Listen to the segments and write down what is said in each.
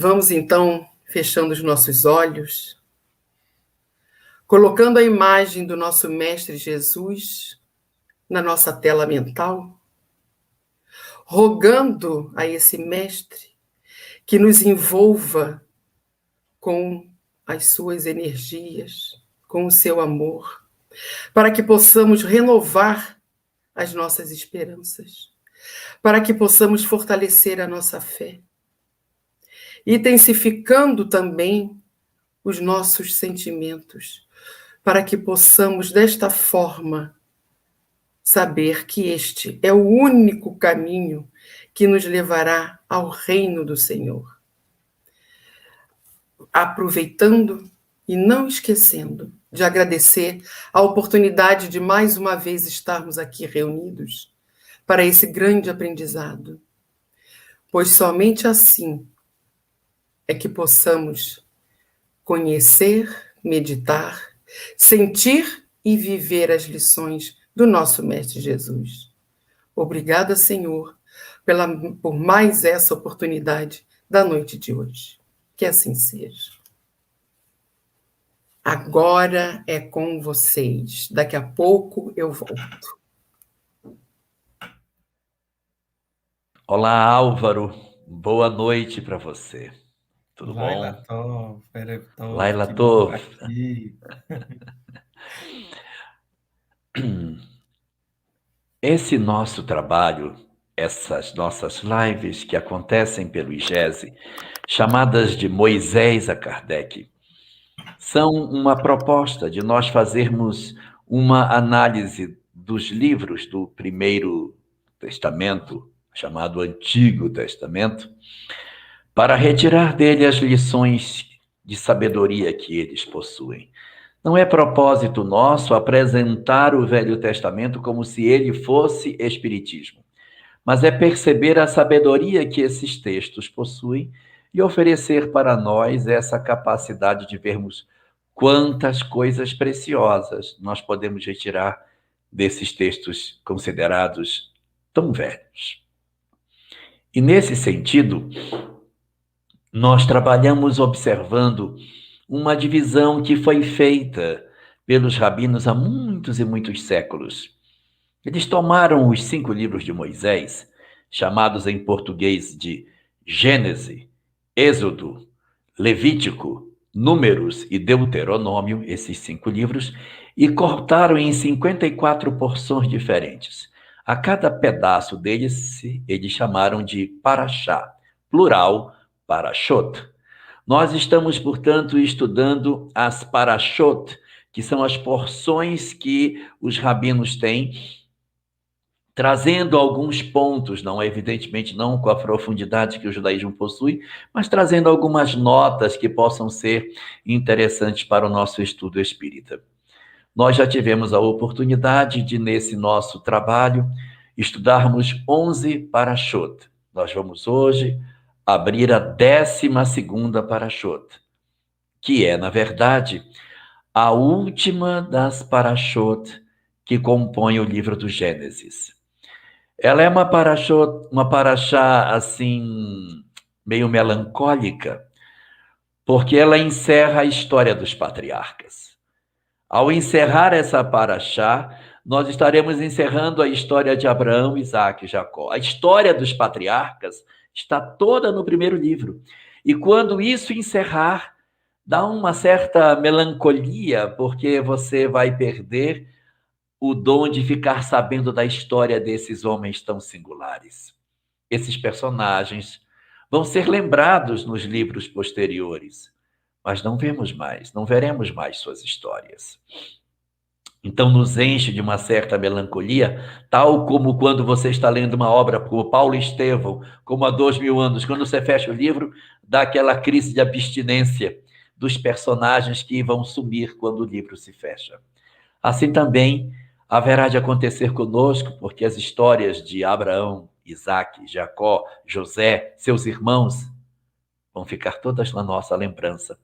Vamos então fechando os nossos olhos, colocando a imagem do nosso Mestre Jesus na nossa tela mental, rogando a esse Mestre que nos envolva com as suas energias, com o seu amor, para que possamos renovar as nossas esperanças, para que possamos fortalecer a nossa fé, intensificando também os nossos sentimentos, para que possamos, desta forma, saber que este é o único caminho que nos levará ao reino do Senhor. Aproveitando e não esquecendo de agradecer a oportunidade de mais uma vez estarmos aqui reunidos para esse grande aprendizado, pois somente assim é que possamos conhecer, meditar, sentir e viver as lições do nosso Mestre Jesus. Obrigada, Senhor, por mais essa oportunidade da noite de hoje. Que assim seja. Agora é com vocês. Daqui a pouco eu volto. Olá, Álvaro. Boa noite para você. Tudo Laila bom? Tov, Erev Tov, Laila que bom Tov. estar aqui. Esse nosso trabalho, essas nossas lives que acontecem pelo IGESE, chamadas de Moisés a Kardec, são uma proposta de nós fazermos uma análise dos livros do Primeiro Testamento, chamado Antigo Testamento, para retirar dele as lições de sabedoria que eles possuem. Não é propósito nosso apresentar o Velho Testamento como se ele fosse Espiritismo, mas é perceber a sabedoria que esses textos possuem e oferecer para nós essa capacidade de vermos quantas coisas preciosas nós podemos retirar desses textos considerados tão velhos. E nesse sentido, nós trabalhamos observando uma divisão que foi feita pelos rabinos há muitos e muitos séculos. Eles tomaram os 5 livros de Moisés, chamados em português de Gênese, Êxodo, Levítico, Números e Deuteronômio, esses 5 livros, e cortaram em 54 porções diferentes. A cada pedaço deles, eles chamaram de Parashá, plural, Parashot. Nós estamos, portanto, estudando as Parashot, que são as porções que os rabinos têm, trazendo alguns pontos, não evidentemente não com a profundidade que o judaísmo possui, mas trazendo algumas notas que possam ser interessantes para o nosso estudo espírita. Nós já tivemos a oportunidade de, nesse nosso trabalho, estudarmos 11 Parashot. Nós vamos hoje abrir a 12ª Parashot, que é, na verdade, a última das Parashot que compõe o livro do Gênesis. Ela é uma parashá, assim, meio melancólica, porque ela encerra a história dos patriarcas. Ao encerrar essa parashá, nós estaremos encerrando a história de Abraão, Isaque e Jacó. A história dos patriarcas está toda no primeiro livro. E quando isso encerrar, dá uma certa melancolia, porque você vai perder o dom de ficar sabendo da história desses homens tão singulares. Esses personagens vão ser lembrados nos livros posteriores, mas não veremos mais suas histórias. Então nos enche de uma certa melancolia, tal como quando você está lendo uma obra como Paulo Estevão, como há 2000 anos, quando você fecha o livro, dá aquela crise de abstinência dos personagens que vão sumir quando o livro se fecha. Assim também haverá de acontecer conosco, porque as histórias de Abraão, Isaque, Jacó, José, seus irmãos, vão ficar todas na nossa lembrança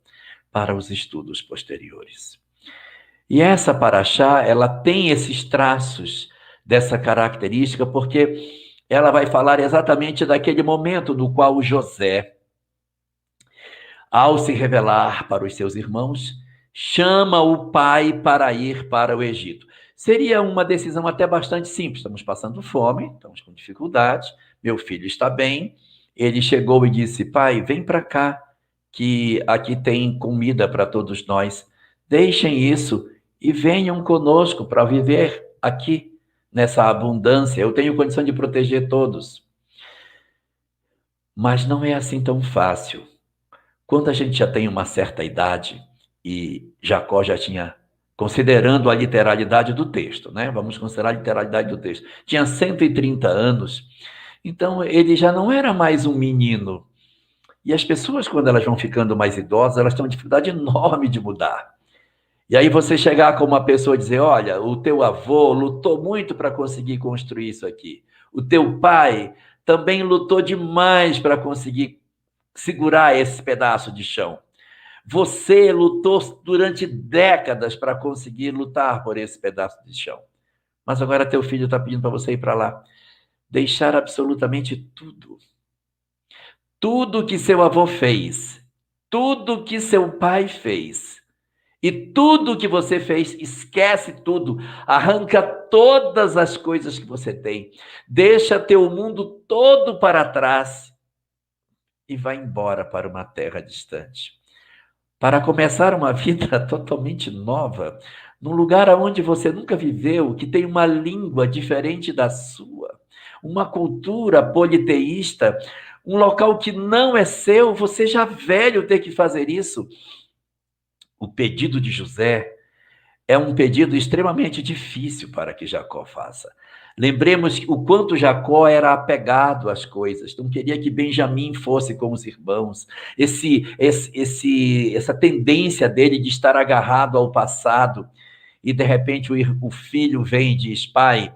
para os estudos posteriores. E essa paraxá, ela tem esses traços dessa característica, porque ela vai falar exatamente daquele momento no qual José, Ao se revelar para os seus irmãos, chama o pai para ir para o Egito. Seria uma decisão até bastante simples. Estamos passando fome, estamos com dificuldades, meu filho está bem. Ele chegou e disse: pai, vem para cá, que aqui tem comida para todos nós. Deixem isso e venham conosco para viver aqui nessa abundância. Eu tenho condição de proteger todos. Mas não é assim tão fácil. Quando a gente já tem uma certa idade, e Jacó já tinha, considerando a literalidade do texto, né? Vamos considerar a literalidade do texto. Tinha 130 anos, então ele já não era mais um menino. E as pessoas, quando elas vão ficando mais idosas, elas têm uma dificuldade enorme de mudar. E aí você chegar com uma pessoa e dizer: olha, o teu avô lutou muito para conseguir construir isso aqui. O teu pai também lutou demais para conseguir segurar esse pedaço de chão. Você lutou durante décadas para conseguir lutar por esse pedaço de chão. Mas agora teu filho está pedindo para você ir para lá. Deixar absolutamente tudo. Tudo que seu avô fez. Tudo que seu pai fez. E tudo que você fez, esquece tudo. Arranca todas as coisas que você tem. Deixa teu mundo todo para trás e vai embora para uma terra distante. Para começar uma vida totalmente nova, num lugar onde você nunca viveu, que tem uma língua diferente da sua, uma cultura politeísta, um local que não é seu, você já velho ter que fazer isso. O pedido de José é um pedido extremamente difícil para que Jacó faça. Lembremos o quanto Jacó era apegado às coisas, não queria que Benjamim fosse com os irmãos. Essa tendência dele de estar agarrado ao passado, e de repente o filho vem e diz: pai,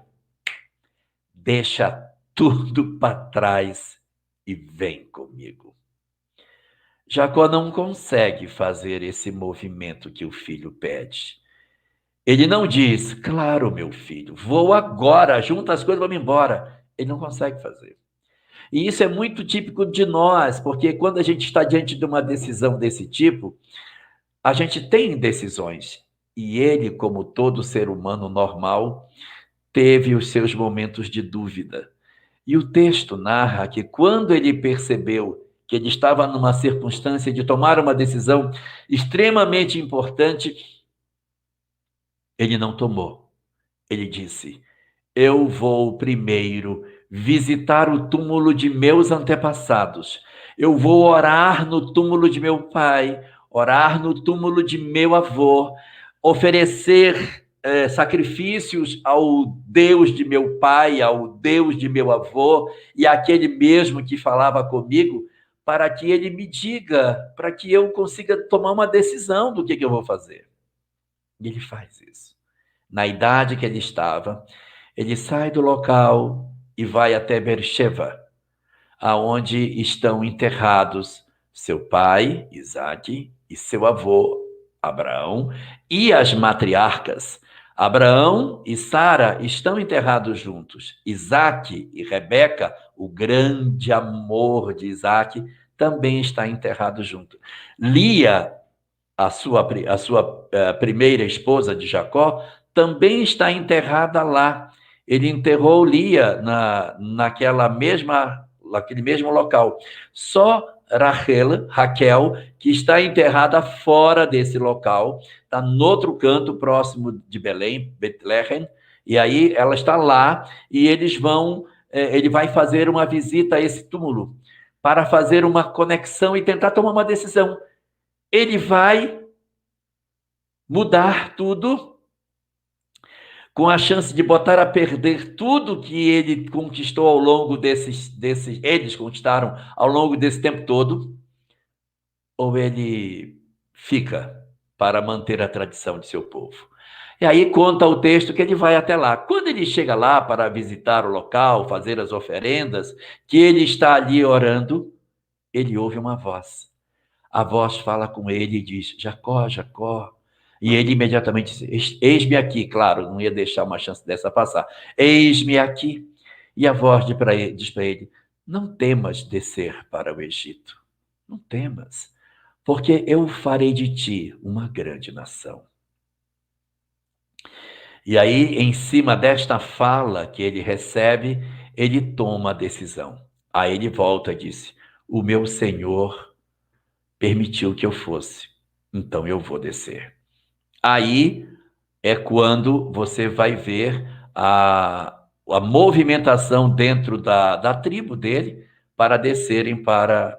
deixa tudo para trás e vem comigo. Jacó não consegue fazer esse movimento que o filho pede. Ele não diz: claro, meu filho, vou agora, junta as coisas, vamos embora. Ele não consegue fazer. E isso é muito típico de nós, porque quando a gente está diante de uma decisão desse tipo, a gente tem decisões. E ele, como todo ser humano normal, teve os seus momentos de dúvida. E o texto narra que quando ele percebeu que ele estava numa circunstância de tomar uma decisão extremamente importante, ele não tomou. Ele disse: eu vou primeiro visitar o túmulo de meus antepassados. Eu vou orar no túmulo de meu pai, orar no túmulo de meu avô, oferecer sacrifícios ao Deus de meu pai, ao Deus de meu avô, e aquele mesmo que falava comigo, para que ele me diga, para que eu consiga tomar uma decisão do que eu vou fazer. E ele faz isso. Na idade que ele estava, ele sai do local e vai até Beersheba, aonde estão enterrados seu pai, Isaque, e seu avô, Abraão, e as matriarcas. Abraão e Sara estão enterrados juntos. Isaque e Rebeca, o grande amor de Isaque, também está enterrado junto. Lia, a sua primeira esposa de Jacó, também está enterrada lá. Ele enterrou Lia naquele mesmo local. Só Raquel, que está enterrada fora desse local, está no outro canto, próximo de Belém, Betlehem, e aí ela está lá, e ele vai fazer uma visita a esse túmulo, para fazer uma conexão e tentar tomar uma decisão. Ele vai mudar tudo, com a chance de botar a perder tudo que ele conquistou ao longo eles conquistaram ao longo desse tempo todo, ou ele fica para manter a tradição de seu povo. E aí conta o texto que ele vai até lá. Quando ele chega lá para visitar o local, fazer as oferendas, que ele está ali orando, ele ouve uma voz. A voz fala com ele e diz: Jacó, Jacó. E ele imediatamente diz: eis-me aqui. Claro, não ia deixar uma chance dessa passar. Eis-me aqui. E a voz diz para ele: não temas descer para o Egito. Não temas, porque eu farei de ti uma grande nação. E aí, em cima desta fala que ele recebe, ele toma a decisão. Aí ele volta e disse: o meu Senhor permitiu que eu fosse, então eu vou descer. Aí é quando você vai ver a movimentação dentro da tribo dele para descerem para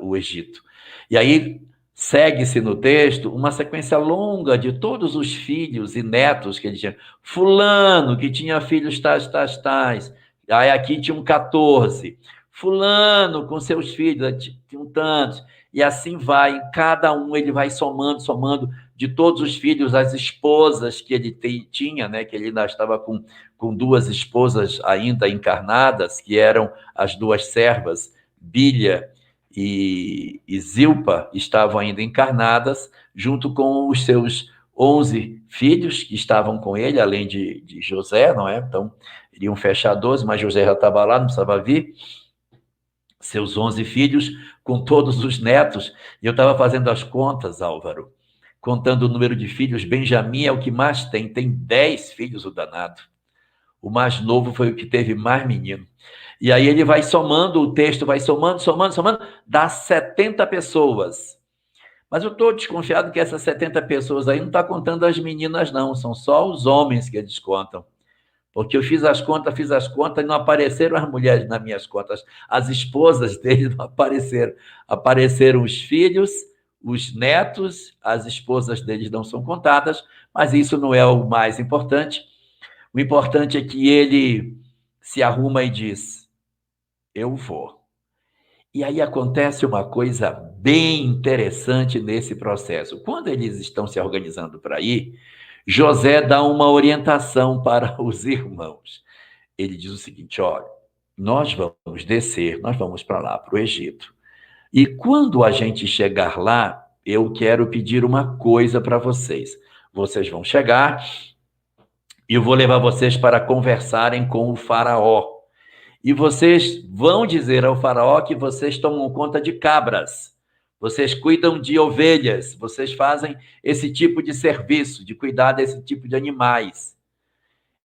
o Egito. E aí segue-se no texto uma sequência longa de todos os filhos e netos que ele tinha. Fulano, que tinha filhos tais, tais, tais. Aí aqui tinham 14. Fulano, com seus filhos, tinham tantos. E assim vai, em cada um ele vai somando, somando, de todos os filhos, as esposas que ele tinha, né, que ele ainda estava com duas esposas ainda encarnadas, que eram as duas servas, Bília e Zilpa, estavam ainda encarnadas, junto com os seus 11 filhos que estavam com ele, além de José, não é? Então, iriam fechar 12, mas José já estava lá, não precisava vir. Seus 11 filhos, com todos os netos. E eu estava fazendo as contas, Álvaro, contando o número de filhos. Benjamim é o que mais tem 10 filhos, o danado. O mais novo foi o que teve mais menino. E aí ele vai somando, o texto vai somando, somando, somando, dá 70 pessoas. Mas eu estou desconfiado que essas 70 pessoas aí não está contando as meninas, não. São só os homens que eles contam. Porque eu fiz as contas e não apareceram as mulheres nas minhas contas. As esposas dele não apareceram. Apareceram os filhos, os netos, as esposas deles não são contadas, mas isso não é o mais importante. O importante é que ele se arruma e diz: eu vou. E aí acontece uma coisa bem interessante nesse processo. Quando eles estão se organizando para ir, José dá uma orientação para os irmãos. Ele diz o seguinte: olha, nós vamos descer, nós vamos para lá, para o Egito. E quando a gente chegar lá, eu quero pedir uma coisa para vocês. Vocês vão chegar e eu vou levar vocês para conversarem com o faraó. E vocês vão dizer ao faraó que vocês tomam conta de cabras, vocês cuidam de ovelhas, vocês fazem esse tipo de serviço, de cuidar desse tipo de animais.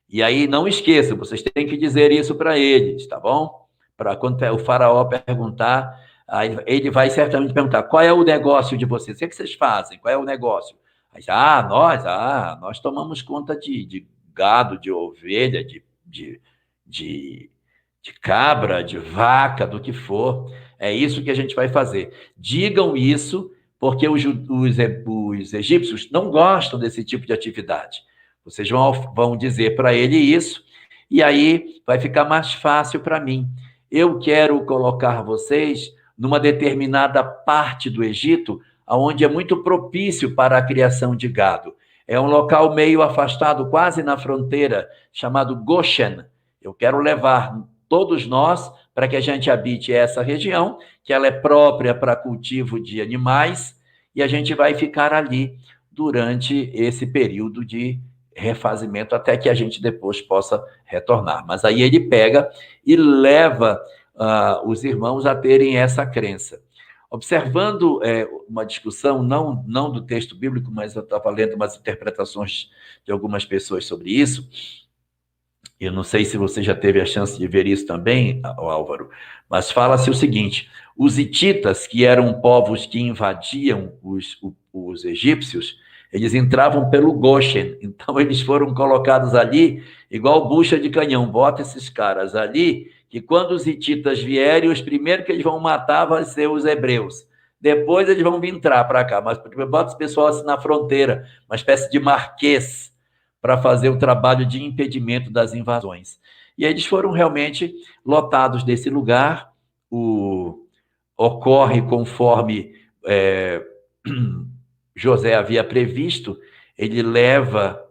E aí não esqueçam, vocês têm que dizer isso para eles, tá bom? Para quando o faraó perguntar, aí ele vai certamente perguntar: qual é o negócio de vocês? O que é que vocês fazem? Qual é o negócio? Aí, nós tomamos conta de gado, de ovelha, de cabra, de vaca, do que for. É isso que a gente vai fazer. Digam isso, porque os egípcios não gostam desse tipo de atividade. Vocês vão dizer para ele isso, e aí vai ficar mais fácil para mim. Eu quero colocar vocês numa determinada parte do Egito, onde é muito propício para a criação de gado. É um local meio afastado, quase na fronteira, chamado Goshen. Eu quero levar todos nós para que a gente habite essa região, que ela é própria para cultivo de animais, e a gente vai ficar ali durante esse período de refazimento até que a gente depois possa retornar. Mas aí ele pega e leva os irmãos a terem essa crença. Observando uma discussão, não do texto bíblico, mas eu estava lendo umas interpretações de algumas pessoas sobre isso. Eu não sei se você já teve a chance de ver isso também, Álvaro, mas fala-se o seguinte: os hititas, que eram povos que invadiam os egípcios, eles entravam pelo Goshen, então eles foram colocados ali, igual bucha de canhão. Bota esses caras ali, que quando os hititas vierem, os primeiros que eles vão matar vão ser os hebreus. Depois eles vão vir entrar para cá, mas bota esse pessoal assim na fronteira, uma espécie de marquês, para fazer o trabalho de impedimento das invasões. E eles foram realmente lotados desse lugar. Ocorre conforme José havia previsto. Ele leva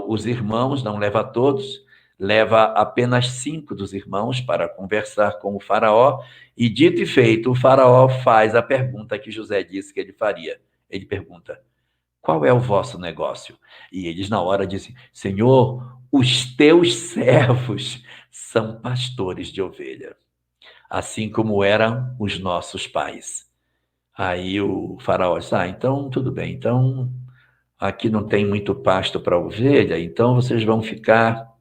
os irmãos, não leva todos, leva apenas 5 dos irmãos para conversar com o faraó, e dito e feito, o faraó faz a pergunta que José disse que ele faria. Ele pergunta: qual é o vosso negócio? E eles na hora dizem: Senhor, os teus servos são pastores de ovelha, assim como eram os nossos pais. Aí o faraó disse, então tudo bem, então aqui não tem muito pasto para ovelha, então vocês vão ficar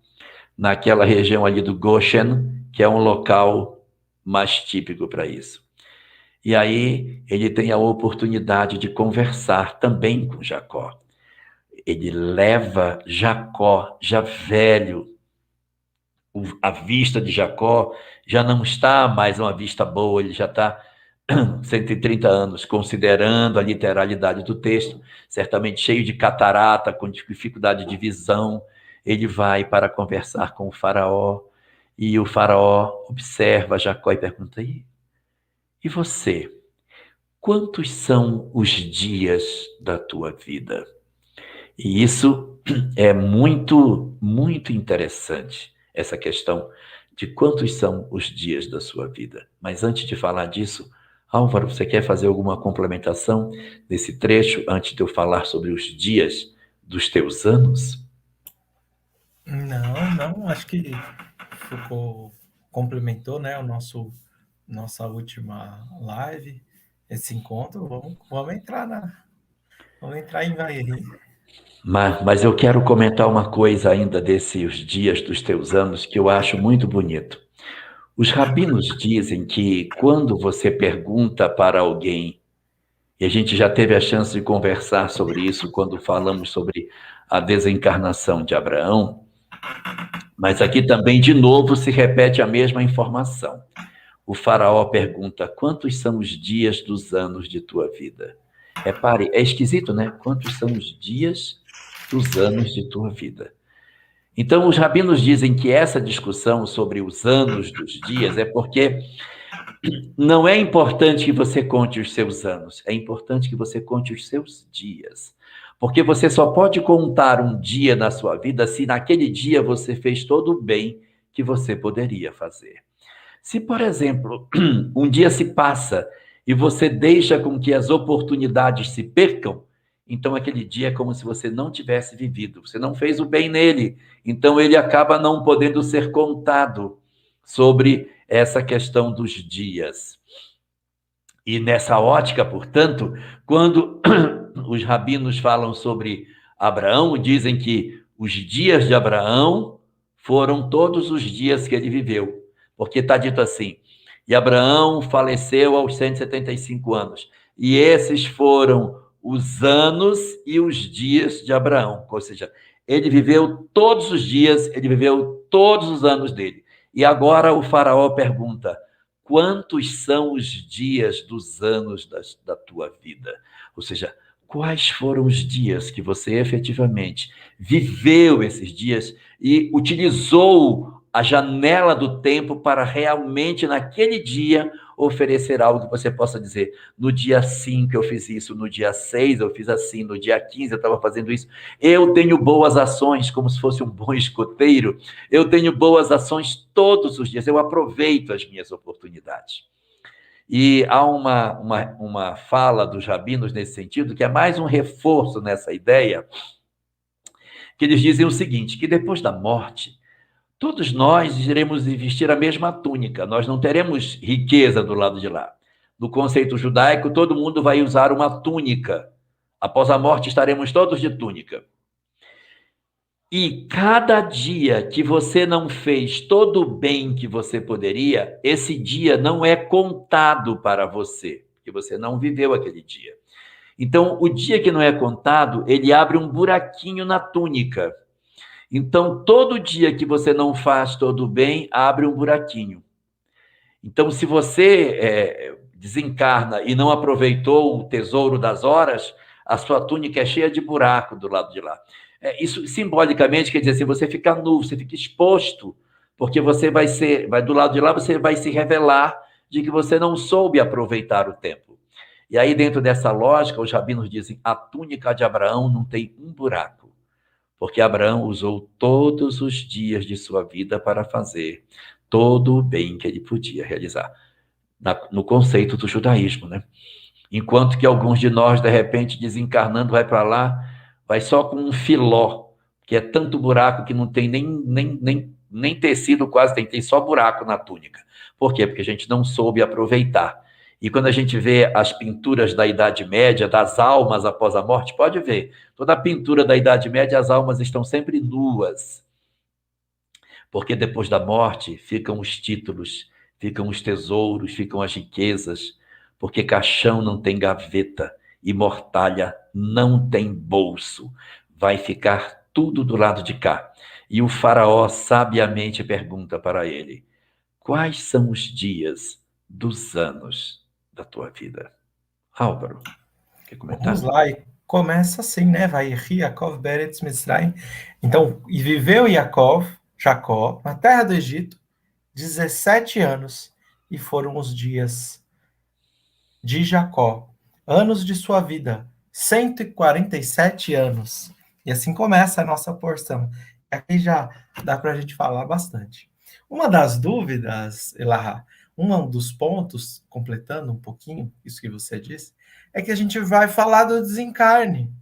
naquela região ali do Goshen, que é um local mais típico para isso. E aí ele tem a oportunidade de conversar também com Jacó. Ele leva Jacó, já velho, a vista de Jacó já não está mais uma vista boa, ele já está 130 anos, considerando a literalidade do texto, certamente cheio de catarata, com dificuldade de visão, ele vai para conversar com o faraó, e o faraó observa Jacó e pergunta, e você? Quantos são os dias da tua vida? E isso é muito, muito interessante, essa questão de quantos são os dias da sua vida. Mas antes de falar disso, Álvaro, você quer fazer alguma complementação nesse trecho antes de eu falar sobre os dias dos teus anos? Não, acho que Foucault complementou, né, nossa última live, esse encontro. Vamos entrar em Vairi. Mas eu quero comentar uma coisa ainda desses dias dos teus anos que eu acho muito bonito. Os rabinos dizem que quando você pergunta para alguém, e a gente já teve a chance de conversar sobre isso quando falamos sobre a desencarnação de Abraão, mas aqui também, de novo, se repete a mesma informação. O faraó pergunta, quantos são os dias dos anos de tua vida? Repare, é esquisito, né? Quantos são os dias dos anos de tua vida? Então, os rabinos dizem que essa discussão sobre os anos dos dias é porque não é importante que você conte os seus anos, é importante que você conte os seus dias. Porque você só pode contar um dia na sua vida se naquele dia você fez todo o bem que você poderia fazer. Se, por exemplo, um dia se passa e você deixa com que as oportunidades se percam, então aquele dia é como se você não tivesse vivido, você não fez o bem nele, então ele acaba não podendo ser contado sobre essa questão dos dias. E nessa ótica, portanto, quando os rabinos falam sobre Abraão, dizem que os dias de Abraão foram todos os dias que ele viveu. Porque está dito assim, e Abraão faleceu aos 175 anos. E esses foram os anos e os dias de Abraão. Ou seja, ele viveu todos os dias, ele viveu todos os anos dele. E agora o faraó pergunta, quantos são os dias dos anos da tua vida? Ou seja, quais foram os dias que você efetivamente viveu esses dias e utilizou a janela do tempo para realmente, naquele dia, oferecer algo que você possa dizer, no dia 5 eu fiz isso, no dia 6 eu fiz assim, no dia 15 eu estava fazendo isso. Eu tenho boas ações, como se fosse um bom escoteiro, eu tenho boas ações todos os dias, eu aproveito as minhas oportunidades. E há uma fala dos rabinos nesse sentido, que é mais um reforço nessa ideia, que eles dizem o seguinte, que depois da morte, todos nós iremos vestir a mesma túnica, nós não teremos riqueza do lado de lá. No conceito judaico, todo mundo vai usar uma túnica. Após a morte, estaremos todos de túnica. E cada dia que você não fez todo o bem que você poderia, esse dia não é contado para você, porque você não viveu aquele dia. Então, o dia que não é contado, ele abre um buraquinho na túnica. Então, todo dia que você não faz todo o bem, abre um buraquinho. Então, se você desencarna e não aproveitou o tesouro das horas, a sua túnica é cheia de buraco do lado de lá. Isso, simbolicamente, quer dizer assim, você fica nu, você fica exposto, porque você vai do lado de lá, você vai se revelar de que você não soube aproveitar o tempo. E aí, dentro dessa lógica, os rabinos dizem, a túnica de Abraão não tem um buraco, porque Abraão usou todos os dias de sua vida para fazer todo o bem que ele podia realizar, no conceito do judaísmo, né? Enquanto que alguns de nós, de repente, desencarnando, vai para lá, vai só com um filó, que é tanto buraco que não tem nem tecido quase, tem só buraco na túnica. Por quê? Porque a gente não soube aproveitar. E quando a gente vê as pinturas da Idade Média, das almas após a morte, pode ver, toda a pintura da Idade Média, as almas estão sempre nuas, porque depois da morte ficam os títulos, ficam os tesouros, ficam as riquezas, porque caixão não tem gaveta e mortalha não tem bolso. Vai ficar tudo do lado de cá. E o faraó sabiamente pergunta para ele: quais são os dias dos anos da tua vida? Álvaro, quer comentar? Vamos lá, e começa assim, né? Vai Yaakov Beretz Mitzrayim. Então, e viveu Jacó, na terra do Egito, 17 anos, e foram os dias de Jacó, anos de sua vida, 147 anos. E assim começa a nossa porção. Aqui já dá para a gente falar bastante. Uma das dúvidas, Elahá, um dos pontos, completando um pouquinho isso que você disse, é que a gente vai falar do desencarne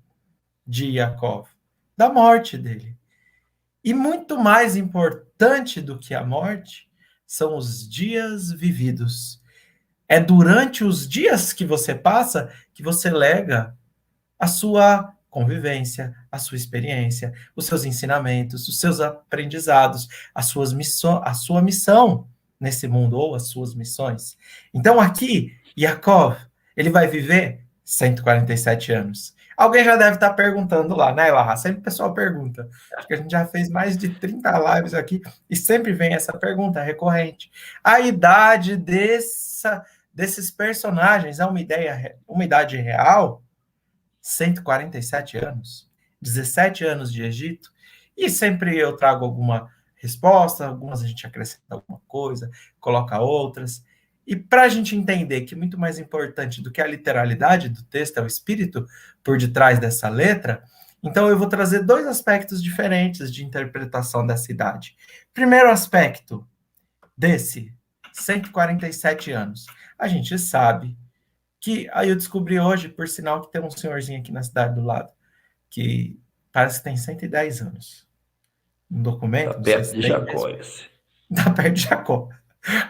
de Yaakov, da morte dele. E muito mais importante do que a morte são os dias vividos. É durante os dias que você passa que você lega a sua convivência, a sua experiência, os seus ensinamentos, os seus aprendizados, a sua missão nesse mundo, ou as suas missões. Então aqui, Yaakov, ele vai viver 147 anos. Alguém já deve estar perguntando lá, né, Elahá? Sempre o pessoal pergunta. Acho que a gente já fez mais de 30 lives aqui e sempre vem essa pergunta recorrente. A idade desses personagens é uma idade real? 147 anos, 17 anos de Egito, e sempre eu trago alguma resposta, algumas a gente acrescenta alguma coisa, coloca outras, e para a gente entender que muito mais importante do que a literalidade do texto é o espírito por detrás dessa letra, então eu vou trazer dois aspectos diferentes de interpretação dessa idade. Primeiro aspecto desse 147 anos, a gente sabe que aí eu descobri hoje, por sinal, que tem um senhorzinho aqui na cidade do lado, que parece que tem 110 anos. Um documento, Está perto de Jacó esse. Está perto de Jacó.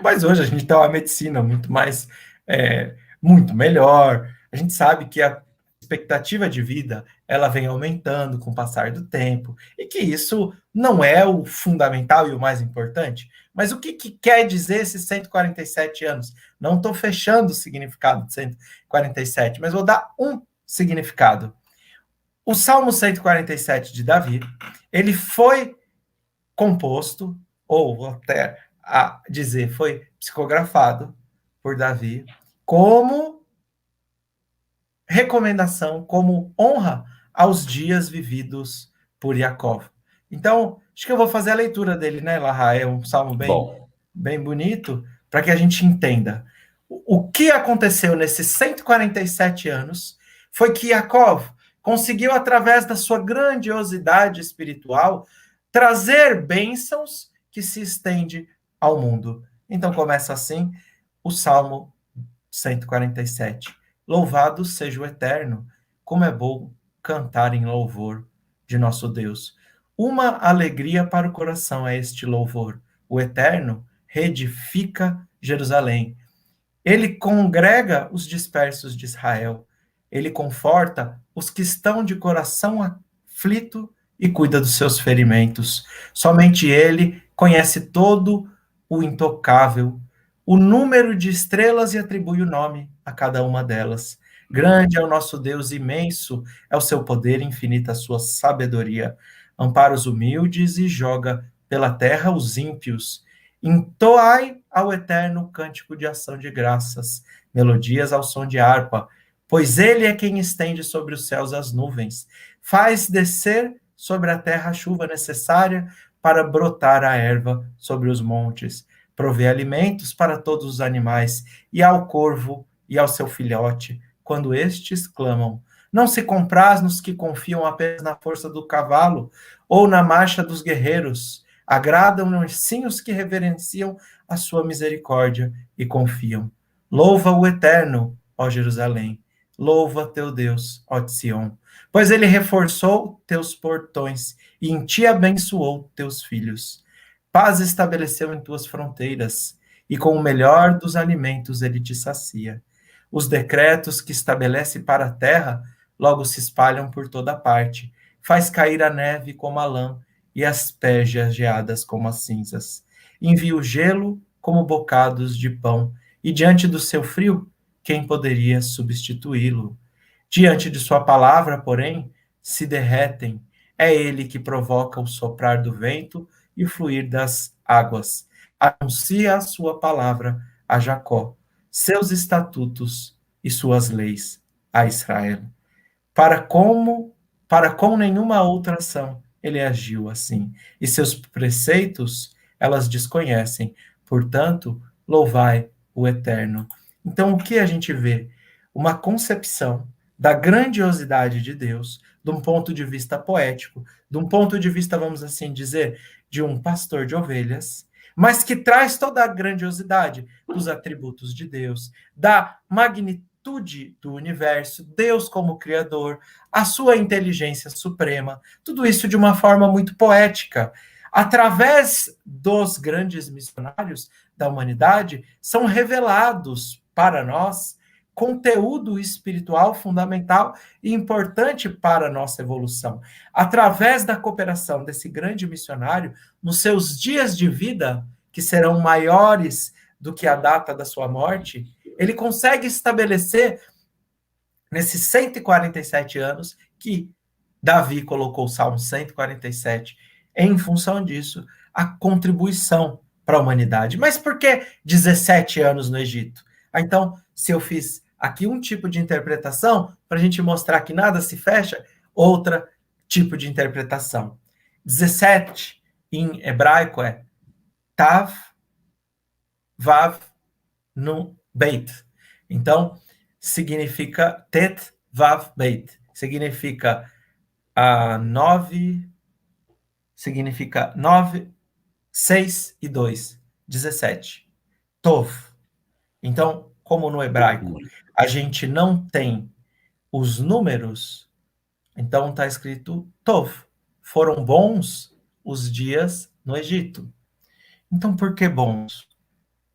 Mas hoje a gente tem uma medicina muito mais, muito melhor. A gente sabe que a expectativa de vida, ela vem aumentando com o passar do tempo, e que isso não é o fundamental e o mais importante. Mas o que quer dizer esses 147 anos? Não estou fechando o significado de 147, mas vou dar um significado. O Salmo 147 de Davi, ele foi composto, ou até a dizer, foi psicografado por Davi, como recomendação, como honra aos dias vividos por Yaakov. Então, acho que eu vou fazer a leitura dele, né, Elahá? É um salmo bem bonito, para que a gente entenda. O que aconteceu nesses 147 anos foi que Yaakov conseguiu, através da sua grandiosidade espiritual, trazer bênçãos que se estende ao mundo. Então começa assim o Salmo 147. Louvado seja o Eterno, como é bom cantar em louvor de nosso Deus. Uma alegria para o coração é este louvor. O Eterno reedifica Jerusalém. Ele congrega os dispersos de Israel. Ele conforta os que estão de coração aflito e cuida dos seus ferimentos. Somente ele conhece todo o intocável, o número de estrelas, e atribui o nome a cada uma delas. Grande é o nosso Deus, imenso é o seu poder, infinita a sua sabedoria. Ampara os humildes e joga pela terra os ímpios. Entoai ao Eterno cântico de ação de graças, melodias ao som de harpa, pois ele é quem estende sobre os céus as nuvens, faz descer sobre a terra a chuva necessária para brotar a erva sobre os montes, provê alimentos para todos os animais, e ao corvo e ao seu filhote, quando estes clamam. Não se compraz nos que confiam apenas na força do cavalo ou na marcha dos guerreiros. Agradam-nos sim os que reverenciam a sua misericórdia e confiam. Louva o Eterno, ó Jerusalém. Louva teu Deus, ó Sião. Pois ele reforçou teus portões e em ti abençoou teus filhos. Paz estabeleceu em tuas fronteiras, e com o melhor dos alimentos ele te sacia. Os decretos que estabelece para a terra logo se espalham por toda parte. Faz cair a neve como a lã e as pégias geadas como as cinzas. Envia o gelo como bocados de pão, e diante do seu frio, quem poderia substituí-lo? Diante de sua palavra, porém, se derretem. É ele que provoca o soprar do vento e o fluir das águas. Anuncia a sua palavra a Jacó, seus estatutos e suas leis a Israel. Para com nenhuma outra ação ele agiu assim, e seus preceitos elas desconhecem. Portanto, louvai o Eterno. Então, o que a gente vê? Uma concepção da grandiosidade de Deus, de um ponto de vista poético, de um ponto de vista, vamos assim dizer, de um pastor de ovelhas, mas que traz toda a grandiosidade dos atributos de Deus, da magnitude do universo, Deus como criador, a sua inteligência suprema, tudo isso de uma forma muito poética. Através dos grandes missionários da humanidade, são revelados para nós conteúdo espiritual fundamental e importante para a nossa evolução. Através da cooperação desse grande missionário, nos seus dias de vida, que serão maiores do que a data da sua morte, ele consegue estabelecer, nesses 147 anos, que Davi colocou o Salmo 147, em função disso, a contribuição para a humanidade. Mas por que 17 anos no Egito? Então, se eu fiz aqui um tipo de interpretação, para a gente mostrar que nada se fecha, outra tipo de interpretação. 17 em hebraico é Tav, Vav, Nun, Beit. Então, significa Tet, Vav, Beit. Significa 9, 6 e 2, 17. Tov. Então, como no hebraico a gente não tem os números, então está escrito Tov. Foram bons os dias no Egito. Então, por que bons?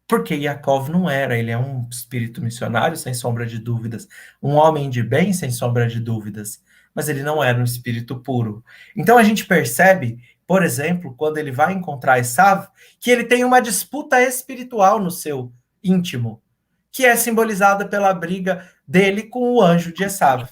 Porque Yaakov não era, ele é um espírito missionário, sem sombra de dúvidas, um homem de bem, sem sombra de dúvidas, mas ele não era um espírito puro. Então a gente percebe, por exemplo, quando ele vai encontrar Esav, que ele tem uma disputa espiritual no seu íntimo, que é simbolizada pela briga dele com o anjo de Esav.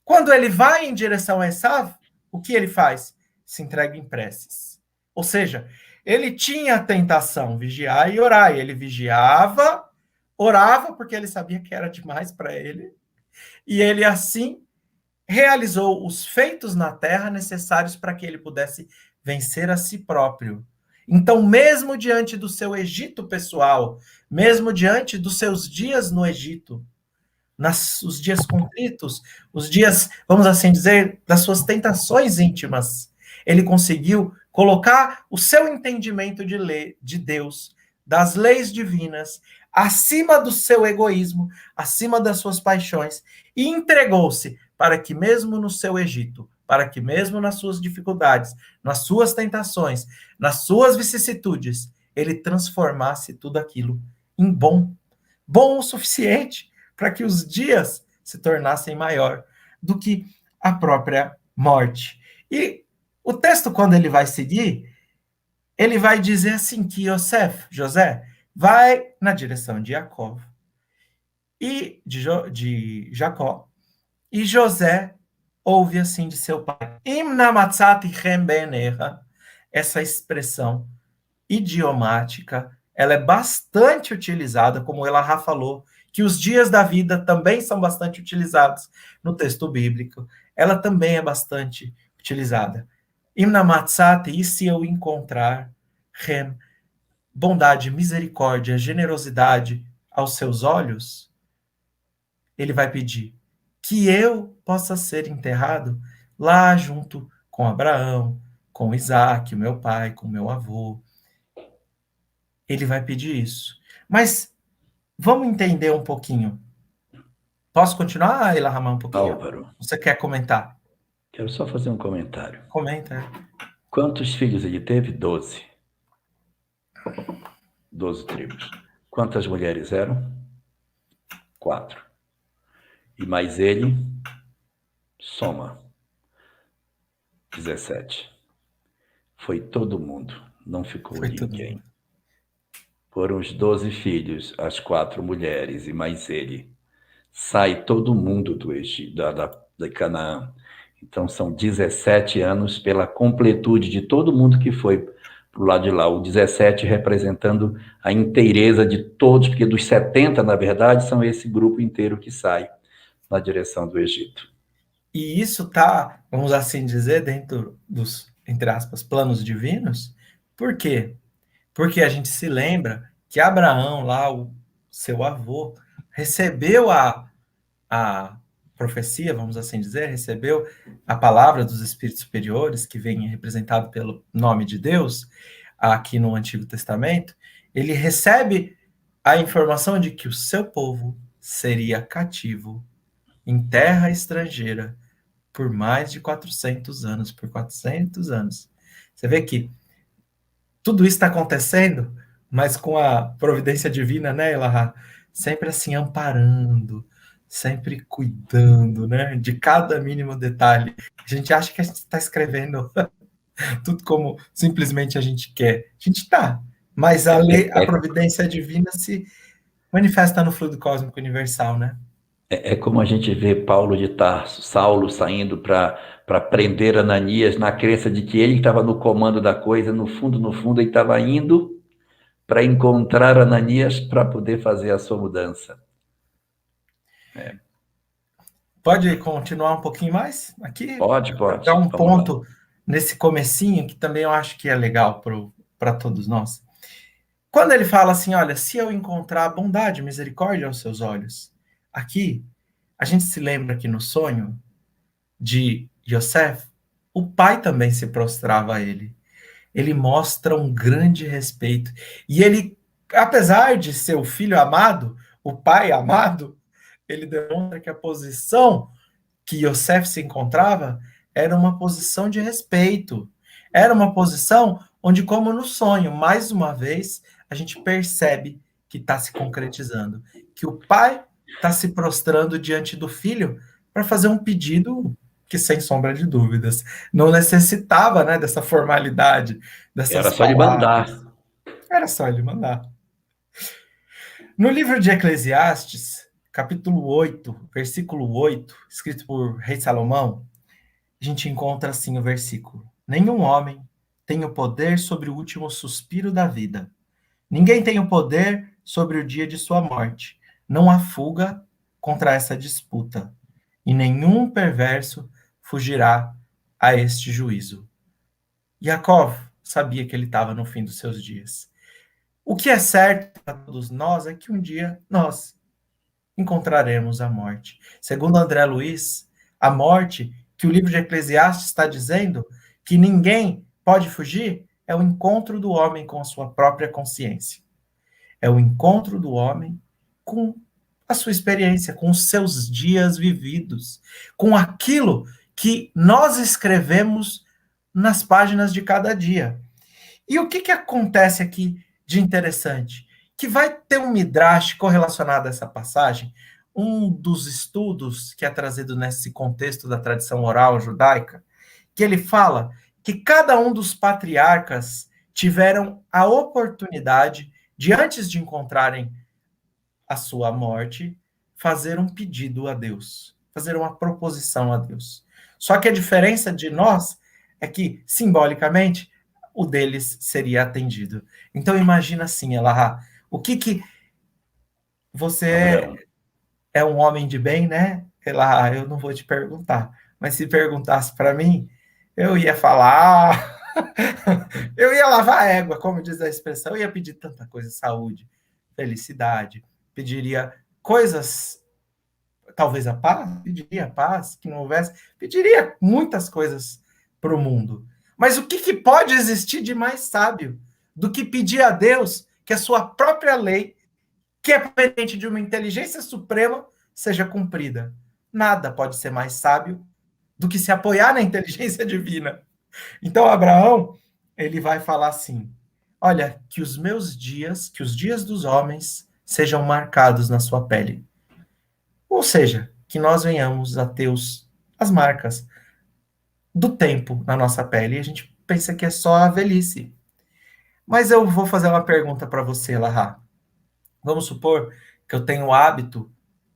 Quando ele vai em direção a Esav, o que ele faz? Se entrega em preces. Ou seja, ele tinha a tentação, vigiar e orar. E ele vigiava, orava, porque ele sabia que era demais para ele. E ele, assim, realizou os feitos na terra necessários para que ele pudesse vencer a si próprio. Então, mesmo diante do seu Egito pessoal, mesmo diante dos seus dias no Egito, os dias contritos, os dias, vamos assim dizer, das suas tentações íntimas, ele conseguiu colocar o seu entendimento de Deus, das leis divinas, acima do seu egoísmo, acima das suas paixões, e entregou-se para que mesmo no seu Egito, para que mesmo nas suas dificuldades, nas suas tentações, nas suas vicissitudes, ele transformasse tudo aquilo em bom. Bom o suficiente para que os dias se tornassem maior do que a própria morte. E o texto, quando ele vai seguir, ele vai dizer assim que José, vai na direção de Jacó, e de Jacó, e José ouve assim de seu pai, essa expressão idiomática, ela é bastante utilizada, como ela falou, que os dias da vida também são bastante utilizados no texto bíblico. Ela também é bastante utilizada. Imnamatzati, e se eu encontrar bondade, misericórdia, generosidade aos seus olhos, ele vai pedir que eu possa ser enterrado lá junto com Abraão, com Isaac, o meu pai, com meu avô. Ele vai pedir isso. Mas vamos entender um pouquinho. Posso continuar, Elahama, um pouquinho? Álvaro. Você quer comentar? Quero só fazer um comentário. Comenta. Quantos filhos ele teve? 12. 12 tribos. Quantas mulheres eram? 4. E mais ele, soma 17. Foi todo mundo, não ficou ninguém. Foram os 12 filhos, as 4 mulheres e mais ele. Sai todo mundo do Egito, da Canaã. Então são 17 anos pela completude de todo mundo que foi para o lado de lá. O 17 representando a inteireza de todos, porque dos 70, na verdade, são esse grupo inteiro que sai na direção do Egito. E isso está, vamos assim dizer, dentro dos, entre aspas, planos divinos. Por quê? Porque a gente se lembra que Abraão, lá, o seu avô, recebeu a profecia, vamos assim dizer, recebeu a palavra dos espíritos superiores, que vem representado pelo nome de Deus, aqui no Antigo Testamento. Ele recebe a informação de que o seu povo seria cativo em terra estrangeira por mais de 400 anos, por 400 anos. Você vê que tudo isso está acontecendo, mas com a providência divina, né, Elahá? Sempre assim, amparando, sempre cuidando, né, de cada mínimo detalhe. A gente acha que a gente está escrevendo tudo como simplesmente a gente quer. A gente está, mas a lei, a providência divina se manifesta no fluido cósmico universal, né? É como a gente vê Paulo de Tarso, Saulo saindo para prender Ananias na crença de que ele estava no comando da coisa, no fundo, ele estava indo para encontrar Ananias para poder fazer a sua mudança. Pode continuar um pouquinho mais aqui? Pode. Dar um ponto nesse comecinho que também eu acho que é legal para todos nós. Quando ele fala assim, olha, se eu encontrar bondade e misericórdia aos seus olhos, aqui, a gente se lembra que no sonho de Yosef, o pai também se prostrava a ele. Ele mostra um grande respeito. E ele, apesar de ser o filho amado, o pai amado, ele demonstra que a posição que Yosef se encontrava era uma posição de respeito. Era uma posição onde, como no sonho, mais uma vez, a gente percebe que está se concretizando. Que o pai está se prostrando diante do filho para fazer um pedido que, sem sombra de dúvidas, não necessitava, né, dessa formalidade, dessas Era só ele mandar. Era só ele mandar. No livro de Eclesiastes, capítulo 8, versículo 8, escrito por Rei Salomão, a gente encontra assim o versículo: nenhum homem tem o poder sobre o último suspiro da vida. Ninguém tem o poder sobre o dia de sua morte. Não há fuga contra essa disputa. E nenhum perverso fugirá a este juízo. Yaakov sabia que ele estava no fim dos seus dias. O que é certo para todos nós é que um dia nós encontraremos a morte. Segundo André Luiz, a morte que o livro de Eclesiastes está dizendo que ninguém pode fugir é o encontro do homem com a sua própria consciência. É o encontro do homem com a sua experiência, com os seus dias vividos, com aquilo que nós escrevemos nas páginas de cada dia. E o que acontece aqui de interessante? Que vai ter um midrash correlacionado a essa passagem, um dos estudos que é trazido nesse contexto da tradição oral judaica, que ele fala que cada um dos patriarcas tiveram a oportunidade de, antes de encontrarem a sua morte, fazer um pedido a Deus, fazer uma proposição a Deus. Só que a diferença de nós é que, simbolicamente, o deles seria atendido. Então, imagina assim, Elahá, o que você é um homem de bem, né? Elahá, eu não vou te perguntar, mas se perguntasse para mim, eu ia falar, eu ia lavar a égua, como diz a expressão, eu ia pedir tanta coisa, saúde, felicidade, pediria coisas, talvez a paz, que não houvesse, pediria muitas coisas para o mundo. Mas o que pode existir de mais sábio do que pedir a Deus que a sua própria lei, que é proveniente de uma inteligência suprema, seja cumprida? Nada pode ser mais sábio do que se apoiar na inteligência divina. Então, Abraão, ele vai falar assim: olha, que os meus dias, que os dias dos homens sejam marcados na sua pele. Ou seja, que nós venhamos a ter as marcas do tempo na nossa pele. E a gente pensa que é só a velhice. Mas eu vou fazer uma pergunta para você, Lahá. Vamos supor que eu tenho o hábito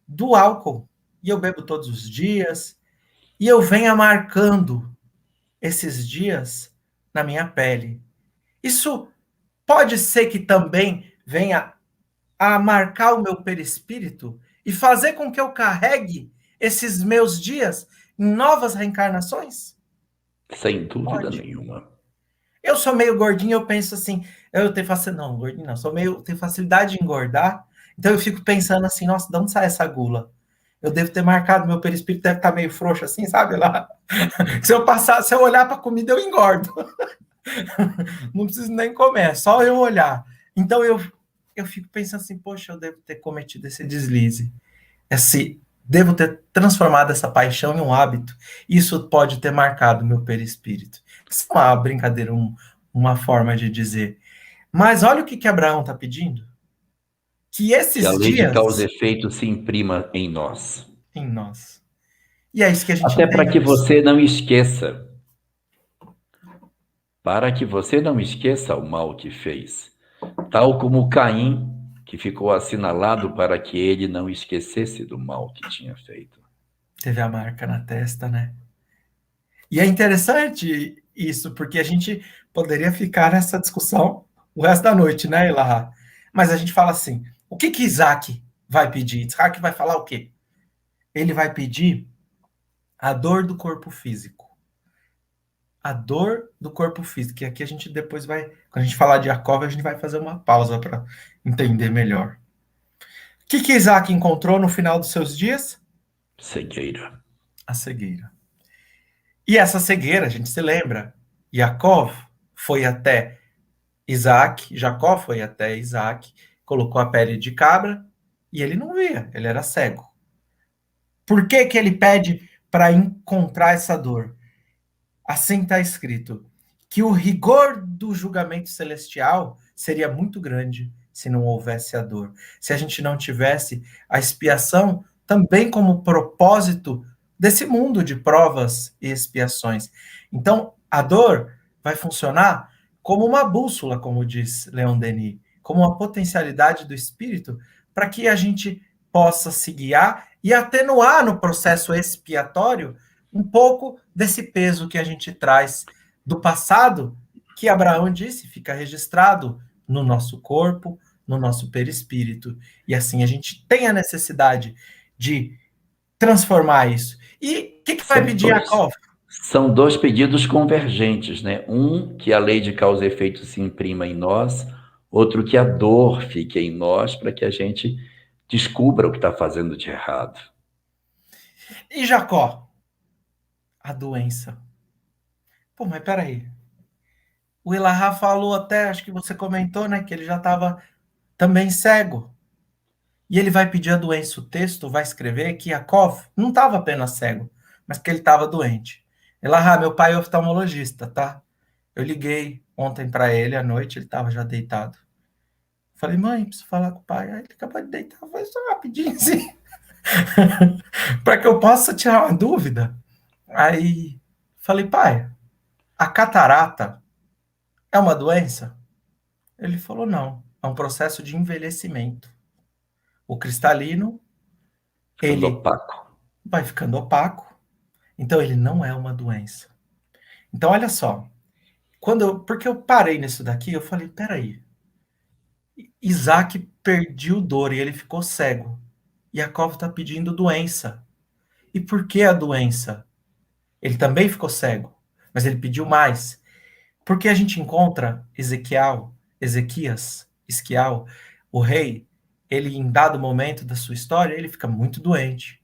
do álcool e eu bebo todos os dias e eu venha marcando esses dias na minha pele. Isso pode ser que também venha a marcar o meu perispírito e fazer com que eu carregue esses meus dias em novas reencarnações? Sem dúvida Pode. nenhuma. Eu sou meio gordinho, eu penso assim, eu tenho facilidade, não, gordinho não, tenho facilidade de engordar, então eu fico pensando assim, nossa, de onde sai essa gula? Eu devo ter marcado, meu perispírito deve estar meio frouxo assim, sabe lá? Se eu olhar para a comida, eu engordo. Não preciso nem comer, só eu olhar. Então eu fico pensando assim, poxa, eu devo ter cometido esse deslize. Devo ter transformado essa paixão em um hábito. Isso pode ter marcado meu perispírito. Isso é uma brincadeira, uma forma de dizer. Mas olha o que Abraão está pedindo. Que Que a esses lei de dias causa e efeito se imprima em nós. em nós. E é isso que a gente Até para entende. que você não esqueça. Para que você não esqueça o mal que fez. Tal como Caim, que ficou assinalado para que ele não esquecesse do mal que tinha feito. Teve a marca na testa, né? E é interessante isso, porque a gente poderia ficar nessa discussão o resto da noite, né, Elahá? Mas a gente fala assim, o que Isaac vai pedir? Isaac vai falar o quê? Ele vai pedir a dor do corpo físico. A dor do corpo físico. E aqui a gente depois vai, quando a gente falar de Jacó, a gente vai fazer uma pausa para entender melhor. O que Isaac encontrou no final dos seus dias? Cegueira. A cegueira. E essa cegueira, a gente se lembra, Jacó foi até Isaac, Jacó foi até Isaac, colocou a pele de cabra e ele não via, ele era cego. Por que ele pede para encontrar essa dor? Assim está escrito, que o rigor do julgamento celestial seria muito grande se não houvesse a dor. Se a gente não tivesse a expiação também como propósito desse mundo de provas e expiações. Então, a dor vai funcionar como uma bússola, como diz Leon Denis, como uma potencialidade do espírito para que a gente possa se guiar e atenuar no processo expiatório um pouco desse peso que a gente traz do passado, que Abraão disse, fica registrado no nosso corpo, no nosso perispírito. E assim a gente tem a necessidade de transformar isso. E o que vai pedir Jacó? São dois pedidos convergentes, né? Um, que a lei de causa e efeito se imprima em nós, outro, que a dor fique em nós para que a gente descubra o que está fazendo de errado. E Jacó? A doença. Pô, mas peraí. O Elahá falou até, acho que você comentou, né, que ele já estava também cego. E ele vai pedir a doença. O texto vai escrever que Jacó não estava apenas cego, mas que ele estava doente. Elahá, meu pai é oftalmologista, tá? Eu liguei ontem para ele à noite, ele estava já deitado. Falei, mãe, preciso falar com o pai. Aí ele acabou de deitar, foi só rapidinho assim. para que eu possa tirar uma dúvida. Aí falei, pai, a catarata é uma doença? Ele falou, não, é um processo de envelhecimento. O cristalino, ele opaco. vai ficando opaco, então ele não é uma doença. Então, olha só, porque eu parei nisso daqui, eu falei, peraí, Isaac perdeu dor e ele ficou cego. Jacó está pedindo doença. E por que a doença? Ele também ficou cego, mas ele pediu mais. Porque a gente encontra Esquial, o rei, ele em dado momento da sua história, ele fica muito doente.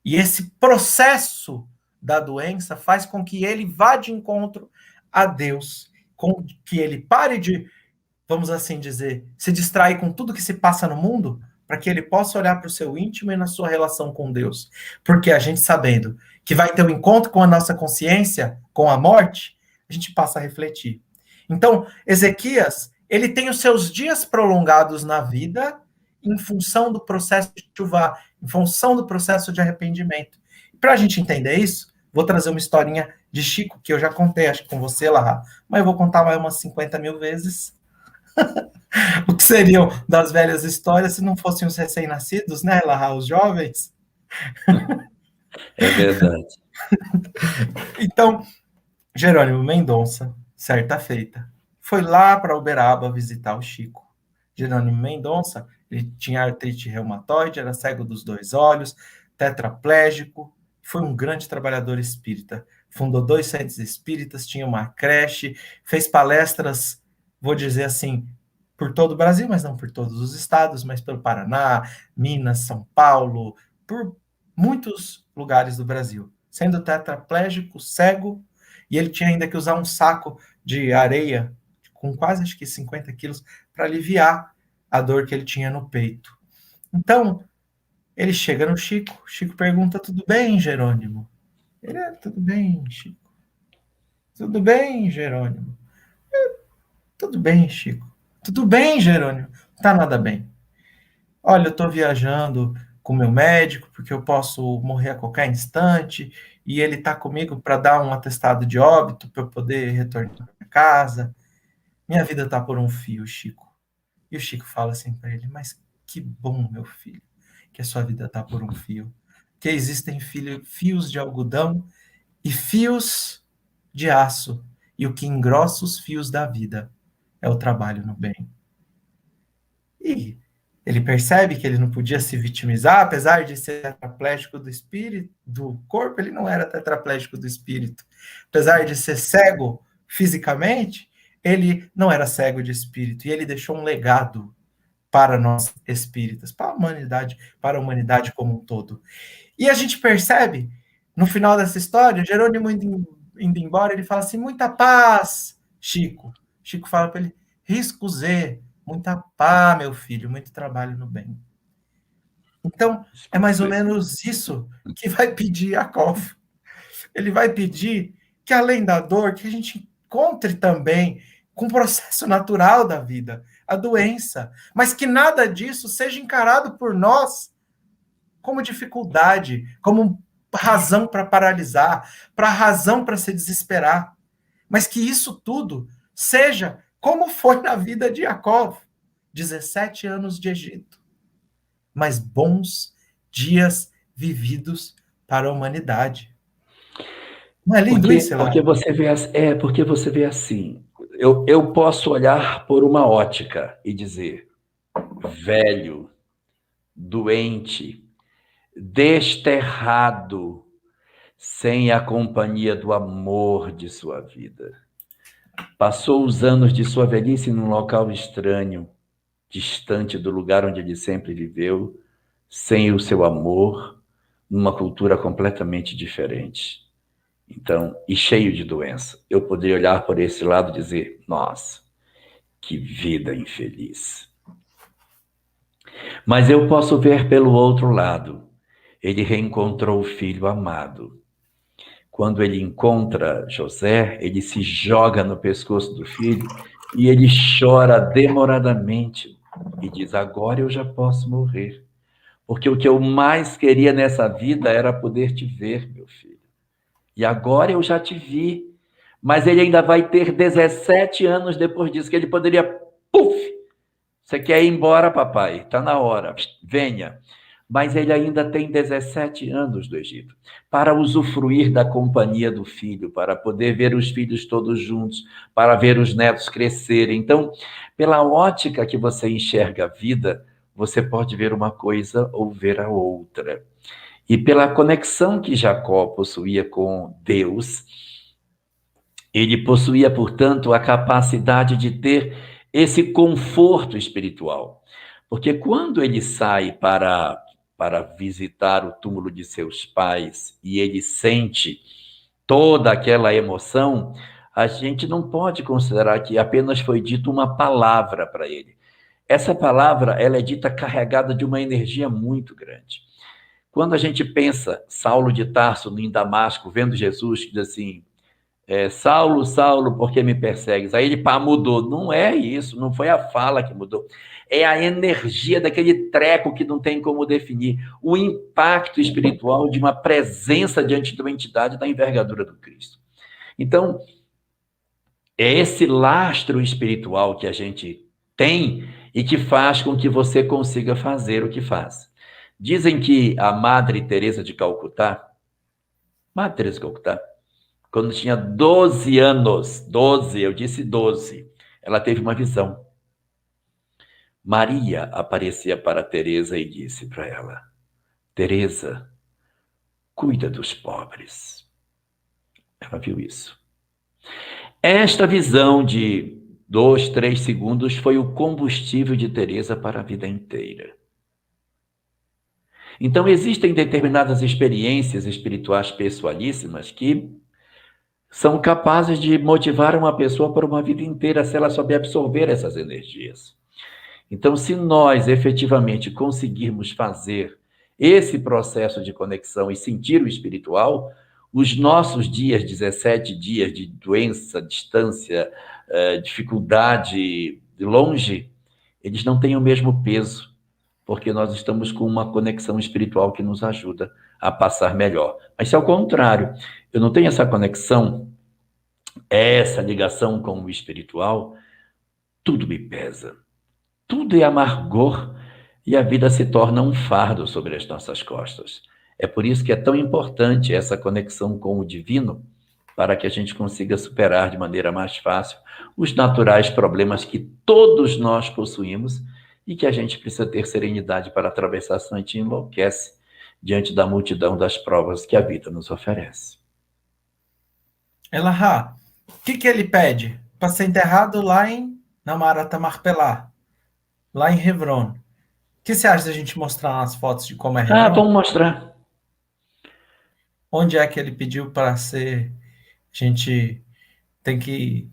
E esse processo da doença faz com que ele vá de encontro a Deus, com que ele pare de, vamos assim dizer, se distrair com tudo que se passa no mundo, para que ele possa olhar para o seu íntimo e na sua relação com Deus. Porque a gente sabendo que vai ter um encontro com a nossa consciência, com a morte, a gente passa a refletir. Então, Ezequias, ele tem os seus dias prolongados na vida em função do processo de chuva em função do processo de arrependimento. Para a gente entender isso, vou trazer uma historinha de Chico, que eu já contei, acho que com você, Larra, mas eu vou contar mais umas 50 mil vezes. O que seriam das velhas histórias se não fossem os recém-nascidos, né, Larra, os jovens? É verdade. Então, Jerônimo Mendonça, certa feita, foi lá para Uberaba visitar o Chico. Jerônimo Mendonça, ele tinha artrite reumatoide, era cego dos 2 olhos, tetraplégico, foi um grande trabalhador espírita. Fundou 2 centros espíritas, tinha uma creche, fez palestras, vou dizer assim, por todo o Brasil, mas não por todos os estados, mas pelo Paraná, Minas, São Paulo, por muitos lugares do Brasil. Sendo tetraplégico, cego, e ele tinha ainda que usar um saco de areia com quase, acho que 50 quilos, para aliviar a dor que ele tinha no peito. Então, ele chega no Chico, Chico pergunta, tudo bem, Jerônimo? Ele, tudo bem, Chico. Tudo bem, Jerônimo? Tudo bem, Chico. Tudo bem, Jerônimo? Não tá nada bem. Olha, eu tô viajando com meu médico, porque eu posso morrer a qualquer instante, e ele tá comigo para dar um atestado de óbito, para eu poder retornar para casa. Minha vida tá por um fio, Chico. E o Chico fala assim para ele, mas que bom, meu filho, que a sua vida tá por um fio. Que existem fios de algodão e fios de aço. E o que engrossa os fios da vida é o trabalho no bem. E ele percebe que ele não podia se vitimizar, apesar de ser tetraplégico do espírito, do corpo, ele não era tetraplégico do espírito. Apesar de ser cego fisicamente, ele não era cego de espírito. E ele deixou um legado para nós espíritas, para a humanidade como um todo. E a gente percebe, no final dessa história, Jerônimo indo embora, ele fala assim, muita paz, Chico. Chico fala para ele, risco Z, muita paz, meu filho, muito trabalho no bem. Então, é mais ou menos isso que vai pedir Yakov. Ele vai pedir que, além da dor, que a gente encontre também com o processo natural da vida, a doença, mas que nada disso seja encarado por nós como dificuldade, como razão para paralisar, para razão para se desesperar, mas que isso tudo seja como foi na vida de Yakov, 17 anos de Egito, mas bons dias vividos para a humanidade. Não é lindo isso, Elaine? Porque você vê assim, eu posso olhar por uma ótica e dizer, velho, doente, desterrado, sem a companhia do amor de sua vida. Passou os anos de sua velhice num local estranho, distante do lugar onde ele sempre viveu, sem o seu amor, numa cultura completamente diferente. Então, e cheio de doença. Eu poderia olhar por esse lado e dizer, nossa, que vida infeliz. Mas eu posso ver pelo outro lado. Ele reencontrou o filho amado. Quando ele encontra José, ele se joga no pescoço do filho e ele chora demoradamente e diz, agora eu já posso morrer. Porque o que eu mais queria nessa vida era poder te ver, meu filho. E agora eu já te vi. Mas ele ainda vai ter 17 anos depois disso, que ele poderia... Puf! Você quer ir embora, papai? Está na hora. Venha. Mas ele ainda tem 17 anos do Egito, para usufruir da companhia do filho, para poder ver os filhos todos juntos, para ver os netos crescerem. Então, pela ótica que você enxerga a vida, você pode ver uma coisa ou ver a outra. E pela conexão que Jacó possuía com Deus, ele possuía, portanto, a capacidade de ter esse conforto espiritual. Porque quando ele sai para visitar o túmulo de seus pais e ele sente toda aquela emoção, a gente não pode considerar que apenas foi dito uma palavra para ele. Essa palavra, ela é dita carregada de uma energia muito grande. Quando a gente pensa Saulo de Tarso em Damasco, vendo Jesus, diz assim, Saulo, Saulo, por que me persegues? Aí ele mudou. Não é isso, não foi a fala que mudou. É a energia daquele treco que não tem como definir. O impacto espiritual de uma presença diante de uma entidade da envergadura do Cristo. Então, é esse lastro espiritual que a gente tem e que faz com que você consiga fazer o que faz. Dizem que a Madre Teresa de Calcutá, quando tinha 12 anos, 12, eu disse 12, ela teve uma visão. Maria aparecia para Teresa e disse para ela: Teresa, cuida dos pobres. Ela viu isso. Esta visão de 2, 3 segundos foi o combustível de Teresa para a vida inteira. Então, existem determinadas experiências espirituais pessoalíssimas que são capazes de motivar uma pessoa por uma vida inteira, se ela souber absorver essas energias. Então, se nós efetivamente conseguirmos fazer esse processo de conexão e sentir o espiritual, os nossos dias, 17 dias de doença, distância, dificuldade, longe, eles não têm o mesmo peso, porque nós estamos com uma conexão espiritual que nos ajuda a passar melhor. Mas se ao contrário, eu não tenho essa conexão, essa ligação com o espiritual, tudo me pesa. Tudo é amargor e a vida se torna um fardo sobre as nossas costas. É por isso que é tão importante essa conexão com o divino, para que a gente consiga superar de maneira mais fácil os naturais problemas que todos nós possuímos e que a gente precisa ter serenidade para atravessar, senão a gente enlouquece diante da multidão das provas que a vida nos oferece. Elahá, o que ele pede? Para ser enterrado lá em Namarata Marpelá, lá em Hebron. O que você acha da gente mostrar umas fotos de como é Hebron? Vamos mostrar. Onde é que ele pediu para ser... A gente tem que...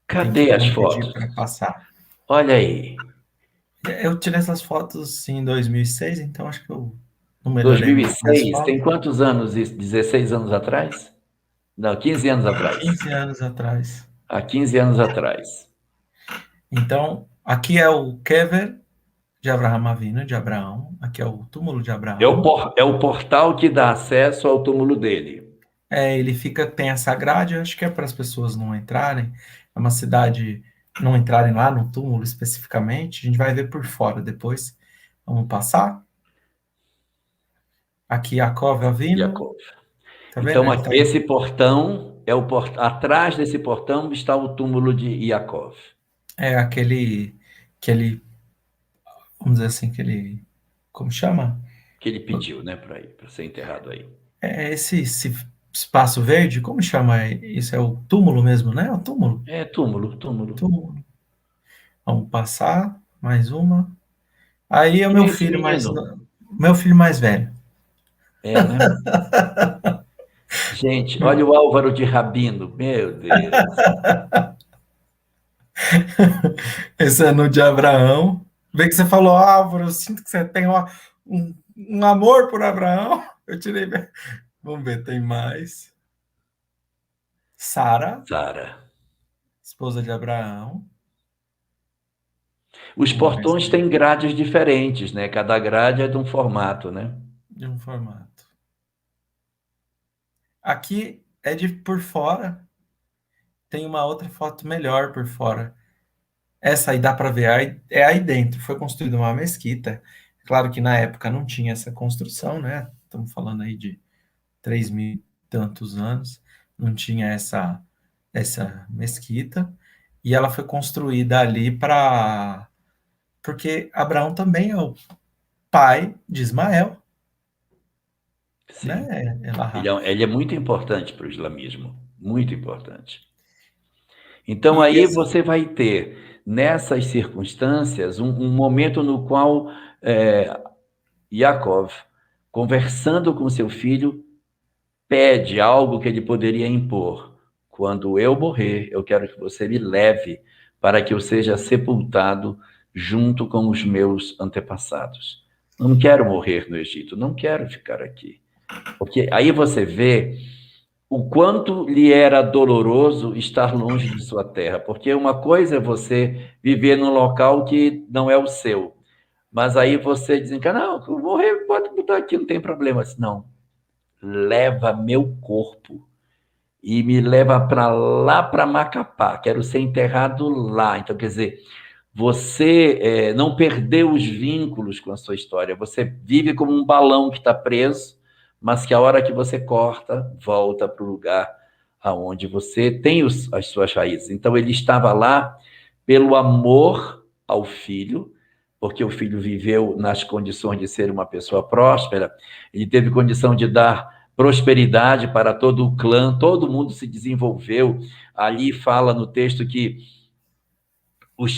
Cadê as fotos? Para passar. Olha aí. Eu tirei essas fotos em 2006, então acho que eu não melhorei. 2006? Tem quantos anos isso? 16 anos atrás? Não, 15 anos atrás. 15 anos atrás. Há 15 anos atrás. Então, aqui é o Kever de Abraham Avinu, de Abraão. Aqui é o túmulo de Abraão. É o portal que dá acesso ao túmulo dele. Ele tem essa grade, acho que é para as pessoas não entrarem. É uma cidade, não entrarem lá no túmulo especificamente. A gente vai ver por fora depois. Vamos passar. Aqui Yaakov Avinu. Yaakov. Tá então, esse portão, atrás desse portão está o túmulo de Yaakov. É aquele, vamos dizer assim, como chama? Que ele pediu, né, para ser enterrado aí. Esse espaço verde, como chama isso? É o túmulo mesmo, né? É o túmulo. É túmulo. Vamos passar, mais uma. Aí é o meu filho mais velho. É, né? Gente, olha o Álvaro de Rabino, meu Deus. Esse é no de Abraão. Vê que você falou, Álvaro, eu sinto que você tem um amor por Abraão. Eu tirei. Vamos ver, tem mais. Sara, esposa de Abraão. Os portões têm grades diferentes, né? Cada grade é de um formato, né? De um formato. Aqui é de por fora. Tem uma outra foto melhor por fora. Essa aí dá para ver. É aí dentro. Foi construída uma mesquita. Claro que na época não tinha essa construção, né? Estamos falando aí de 3.000 e tantos anos. Não tinha essa mesquita. E ela foi construída ali porque Abraão também é o pai de Ismael. Sim. Né? Ele é muito importante para o islamismo. Muito importante. Então, aí você vai ter, nessas circunstâncias, um momento no qual Yaakov, conversando com seu filho, pede algo que ele poderia impor. Quando eu morrer, eu quero que você me leve para que eu seja sepultado junto com os meus antepassados. Não quero morrer no Egito, não quero ficar aqui. Porque aí você vê o quanto lhe era doloroso estar longe de sua terra, porque uma coisa é você viver num local que não é o seu, mas aí você desencana, não, eu morrer, pode botar aqui, não tem problema. Assim, não, leva meu corpo e me leva para lá, para Macapá, quero ser enterrado lá. Então, quer dizer, você não perdeu os vínculos com a sua história, você vive como um balão que está preso, mas que a hora que você corta, volta para o lugar aonde você tem as suas raízes. Então, ele estava lá pelo amor ao filho, porque o filho viveu nas condições de ser uma pessoa próspera, ele teve condição de dar prosperidade para todo o clã, todo mundo se desenvolveu. Ali fala no texto que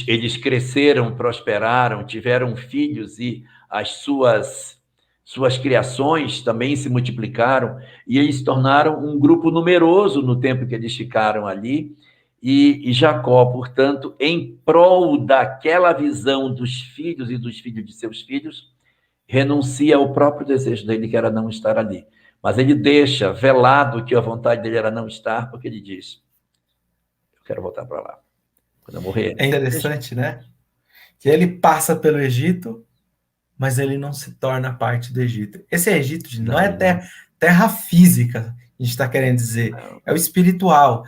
eles cresceram, prosperaram, tiveram filhos e as suas criações também se multiplicaram e eles se tornaram um grupo numeroso no tempo que eles ficaram ali. E Jacó, portanto, em prol daquela visão dos filhos e dos filhos de seus filhos, renuncia ao próprio desejo dele, que era não estar ali. Mas ele deixa velado que a vontade dele era não estar, porque ele diz: eu quero voltar para lá. Quando eu morrer. É interessante, né? Que ele passa pelo Egito, mas ele não se torna parte do Egito. Esse Egito não é terra física, a gente está querendo dizer, é o espiritual.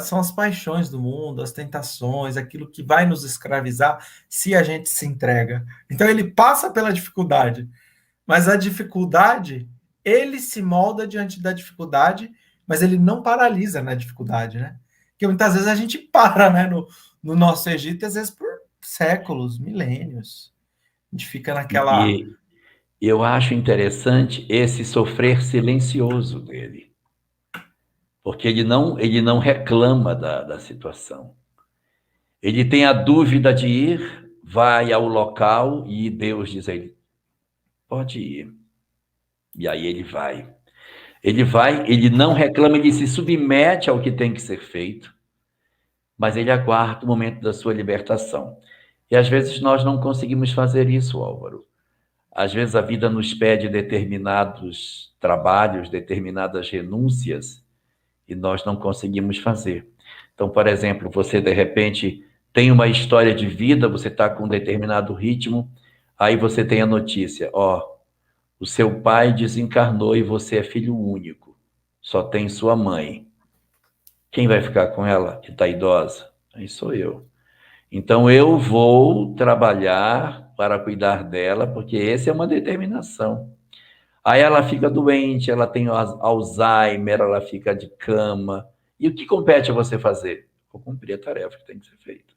São as paixões do mundo, as tentações, aquilo que vai nos escravizar se a gente se entrega. Então ele passa pela dificuldade, mas a dificuldade, ele se molda diante da dificuldade, mas ele não paralisa na dificuldade, né? Porque muitas vezes a gente para, né, no nosso Egito, às vezes por séculos, milênios. A gente fica naquela... E eu acho interessante esse sofrer silencioso dele, porque ele não reclama da situação. Ele tem a dúvida de ir, vai ao local e Deus diz a ele: pode ir. E aí ele vai. Ele vai, ele não reclama, ele se submete ao que tem que ser feito, mas ele aguarda o momento da sua libertação. E às vezes nós não conseguimos fazer isso, Álvaro. Às vezes a vida nos pede determinados trabalhos, determinadas renúncias, e nós não conseguimos fazer. Então, por exemplo, você de repente tem uma história de vida, você está com um determinado ritmo, aí você tem a notícia: ó, o seu pai desencarnou e você é filho único, só tem sua mãe. Quem vai ficar com ela, que está idosa? Aí sou eu. Então, eu vou trabalhar para cuidar dela, porque essa é uma determinação. Aí ela fica doente, ela tem Alzheimer, ela fica de cama. E o que compete a você fazer? Vou cumprir a tarefa que tem que ser feita.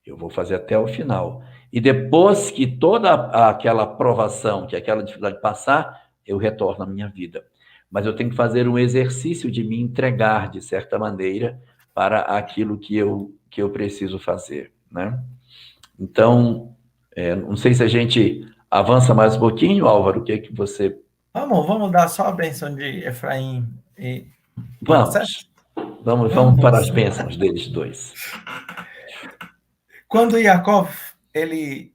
Eu vou fazer até o final. E depois que toda aquela provação, que aquela dificuldade passar, eu retorno à minha vida. Mas eu tenho que fazer um exercício de me entregar, de certa maneira, para aquilo que eu preciso fazer, né? Então, não sei se a gente avança mais um pouquinho, Álvaro, o que é que você... Vamos dar só a bênção de Efraim e Manassés? Vamos para as bênçãos deles dois. Quando Jacó, ele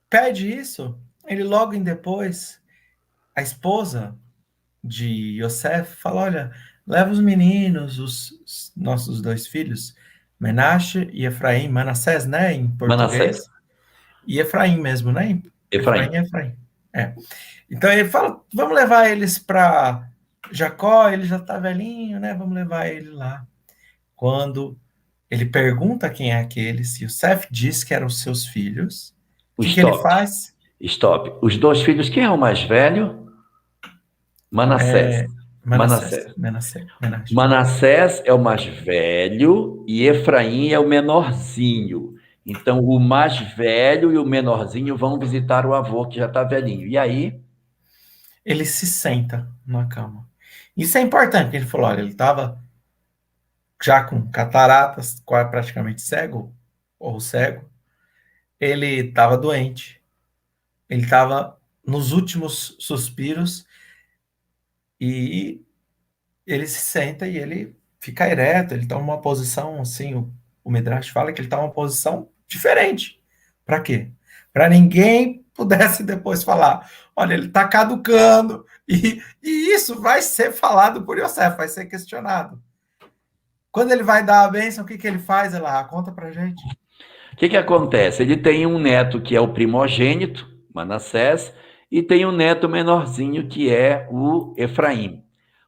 pede isso, ele logo em depois, a esposa de Yosef fala: olha, leva os meninos, os nossos dois filhos, Menashe e Efraim, Manassés, né, em português. Manassés. E Efraim mesmo, né? Efraim. É. Então ele fala: vamos levar eles para Jacó, ele já está velhinho, né? Vamos levar ele lá. Quando ele pergunta quem é aqueles, Yosef diz que eram os seus filhos. O que ele faz? Stop. Os dois filhos, quem é o mais velho? Manassés. Manassés é o mais velho e Efraim é o menorzinho. Então, o mais velho e o menorzinho vão visitar o avô, que já está velhinho. E aí? Ele se senta na cama. Isso é importante, porque ele falou: olha, ele estava já com cataratas, praticamente cego, ou cego. Ele estava doente. Ele estava nos últimos suspiros e ele se senta e ele fica ereto, ele está numa posição assim, o Midrash fala que ele está numa posição diferente. Para quê? para ninguém pudesse depois falar, olha, ele está caducando, e isso vai ser falado por Yosef, vai ser questionado. Quando ele vai dar a bênção, o que ele faz, Elahá? Conta para gente. O que acontece? Ele tem um neto que é o primogênito, Manassés, e tem um neto menorzinho que é o Efraim.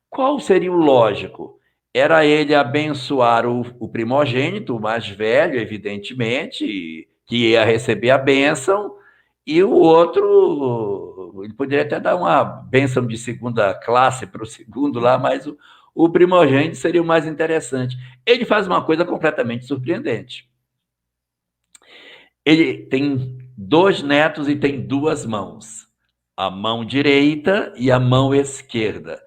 Qual seria o lógico? Era ele abençoar o primogênito, o mais velho, evidentemente, que ia receber a bênção, e o outro, ele poderia até dar uma bênção de segunda classe para o segundo lá, mas o primogênito seria o mais interessante. Ele faz uma coisa completamente surpreendente. Ele tem 2 netos e tem 2 mãos, a mão direita e a mão esquerda.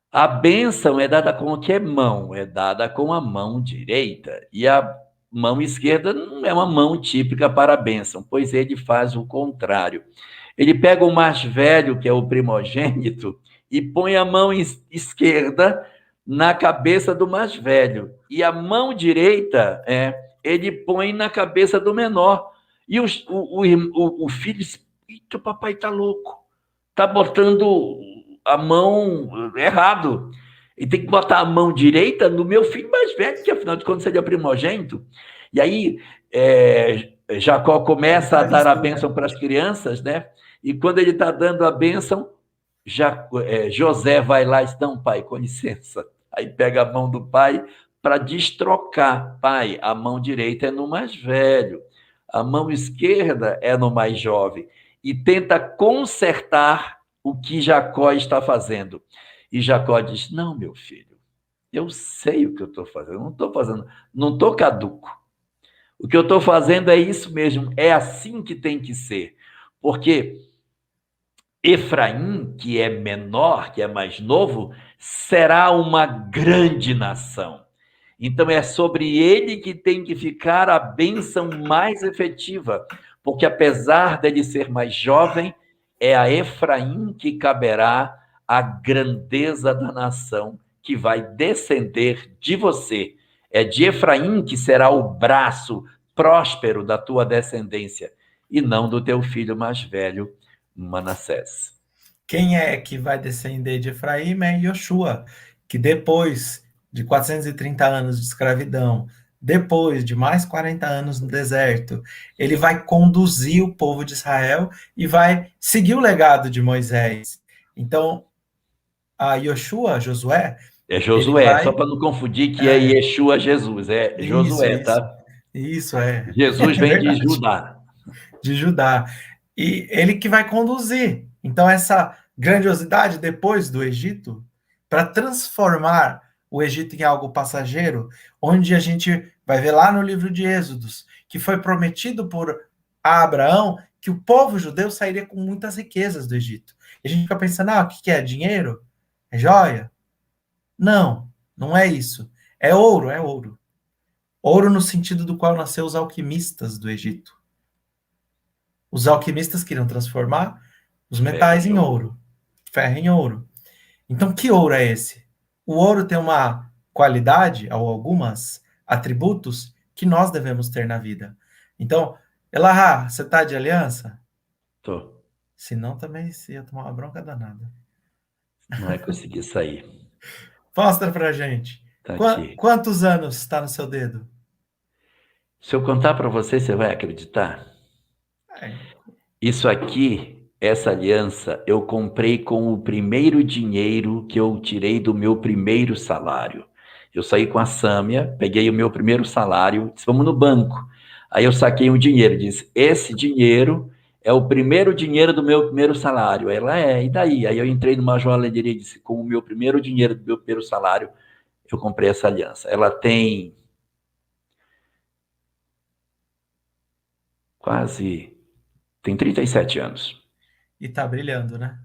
A bênção é dada com que mão? É dada com a mão direita. E a mão esquerda não é uma mão típica para a bênção, pois ele faz o contrário. Ele pega o mais velho, que é o primogênito, e põe a mão esquerda na cabeça do mais velho. E a mão direita, ele põe na cabeça do menor. E o filho diz, o papai está louco, está botando a mão errado. E tem que botar a mão direita no meu filho mais velho, que afinal de contas ele é primogênito. E aí Jacó começa a dar a bênção para as crianças, né? E quando ele está dando a bênção, José vai lá e diz, não, pai, com licença. Aí pega a mão do pai para destrocar. Pai, a mão direita é no mais velho, a mão esquerda é no mais jovem. E tenta consertar o que Jacó está fazendo. E Jacó diz, não, meu filho, eu sei o que eu estou fazendo, não estou caduco. O que eu estou fazendo é isso mesmo, é assim que tem que ser. Porque Efraim, que é menor, que é mais novo, será uma grande nação. Então é sobre ele que tem que ficar a bênção mais efetiva, porque apesar dele ser mais jovem, é a Efraim que caberá a grandeza da nação que vai descender de você. É de Efraim que será o braço próspero da tua descendência, e não do teu filho mais velho, Manassés. Quem é que vai descender de Efraim é Yoshua, que depois de 430 anos de escravidão, depois de mais 40 anos no deserto, ele vai conduzir o povo de Israel e vai seguir o legado de Moisés. Então, a Yoshua, Josué... É Josué, só para não confundir que é Yeshua Jesus, é Josué, tá? Isso, é. Jesus vem de Judá. De Judá. E ele que vai conduzir. Então, essa grandiosidade depois do Egito, para transformar o Egito em algo passageiro, onde a gente vai ver lá no livro de Êxodos, que foi prometido por Abraão que o povo judeu sairia com muitas riquezas do Egito. E a gente fica pensando, o que é dinheiro? É joia? Não, não é isso. É ouro, é ouro. Ouro no sentido do qual nasceu os alquimistas do Egito. Os alquimistas queriam transformar os metais em ouro, ferro em ouro. Então, que ouro é esse? O ouro tem uma qualidade, ou algumas atributos, que nós devemos ter na vida. Então, Elahá, você está de aliança? Tô. Senão também ia tomar uma bronca danada. Não vai conseguir sair. Mostra pra gente. Tá aqui. Quantos anos está no seu dedo? Se eu contar para você, você vai acreditar? Isso aqui, essa aliança, eu comprei com o primeiro dinheiro que eu tirei do meu primeiro salário. Eu saí com a Sâmia, peguei o meu primeiro salário, disse, vamos no banco. Aí eu saquei um dinheiro, disse, esse dinheiro é o primeiro dinheiro do meu primeiro salário. Ela e daí? Aí eu entrei numa joalheria e disse, com o meu primeiro dinheiro do meu primeiro salário, eu comprei essa aliança. Ela tem tem 37 anos. E tá brilhando, né?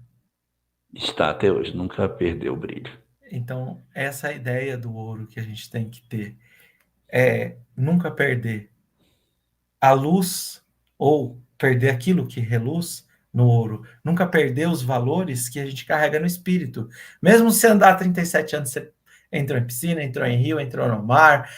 Está até hoje, nunca perdeu o brilho. Então, essa é a ideia do ouro que a gente tem que ter. É nunca perder a luz ou perder aquilo que reluz no ouro. Nunca perder os valores que a gente carrega no espírito. Mesmo se andar 37 anos, você entrou em piscina, entrou em rio, entrou no mar,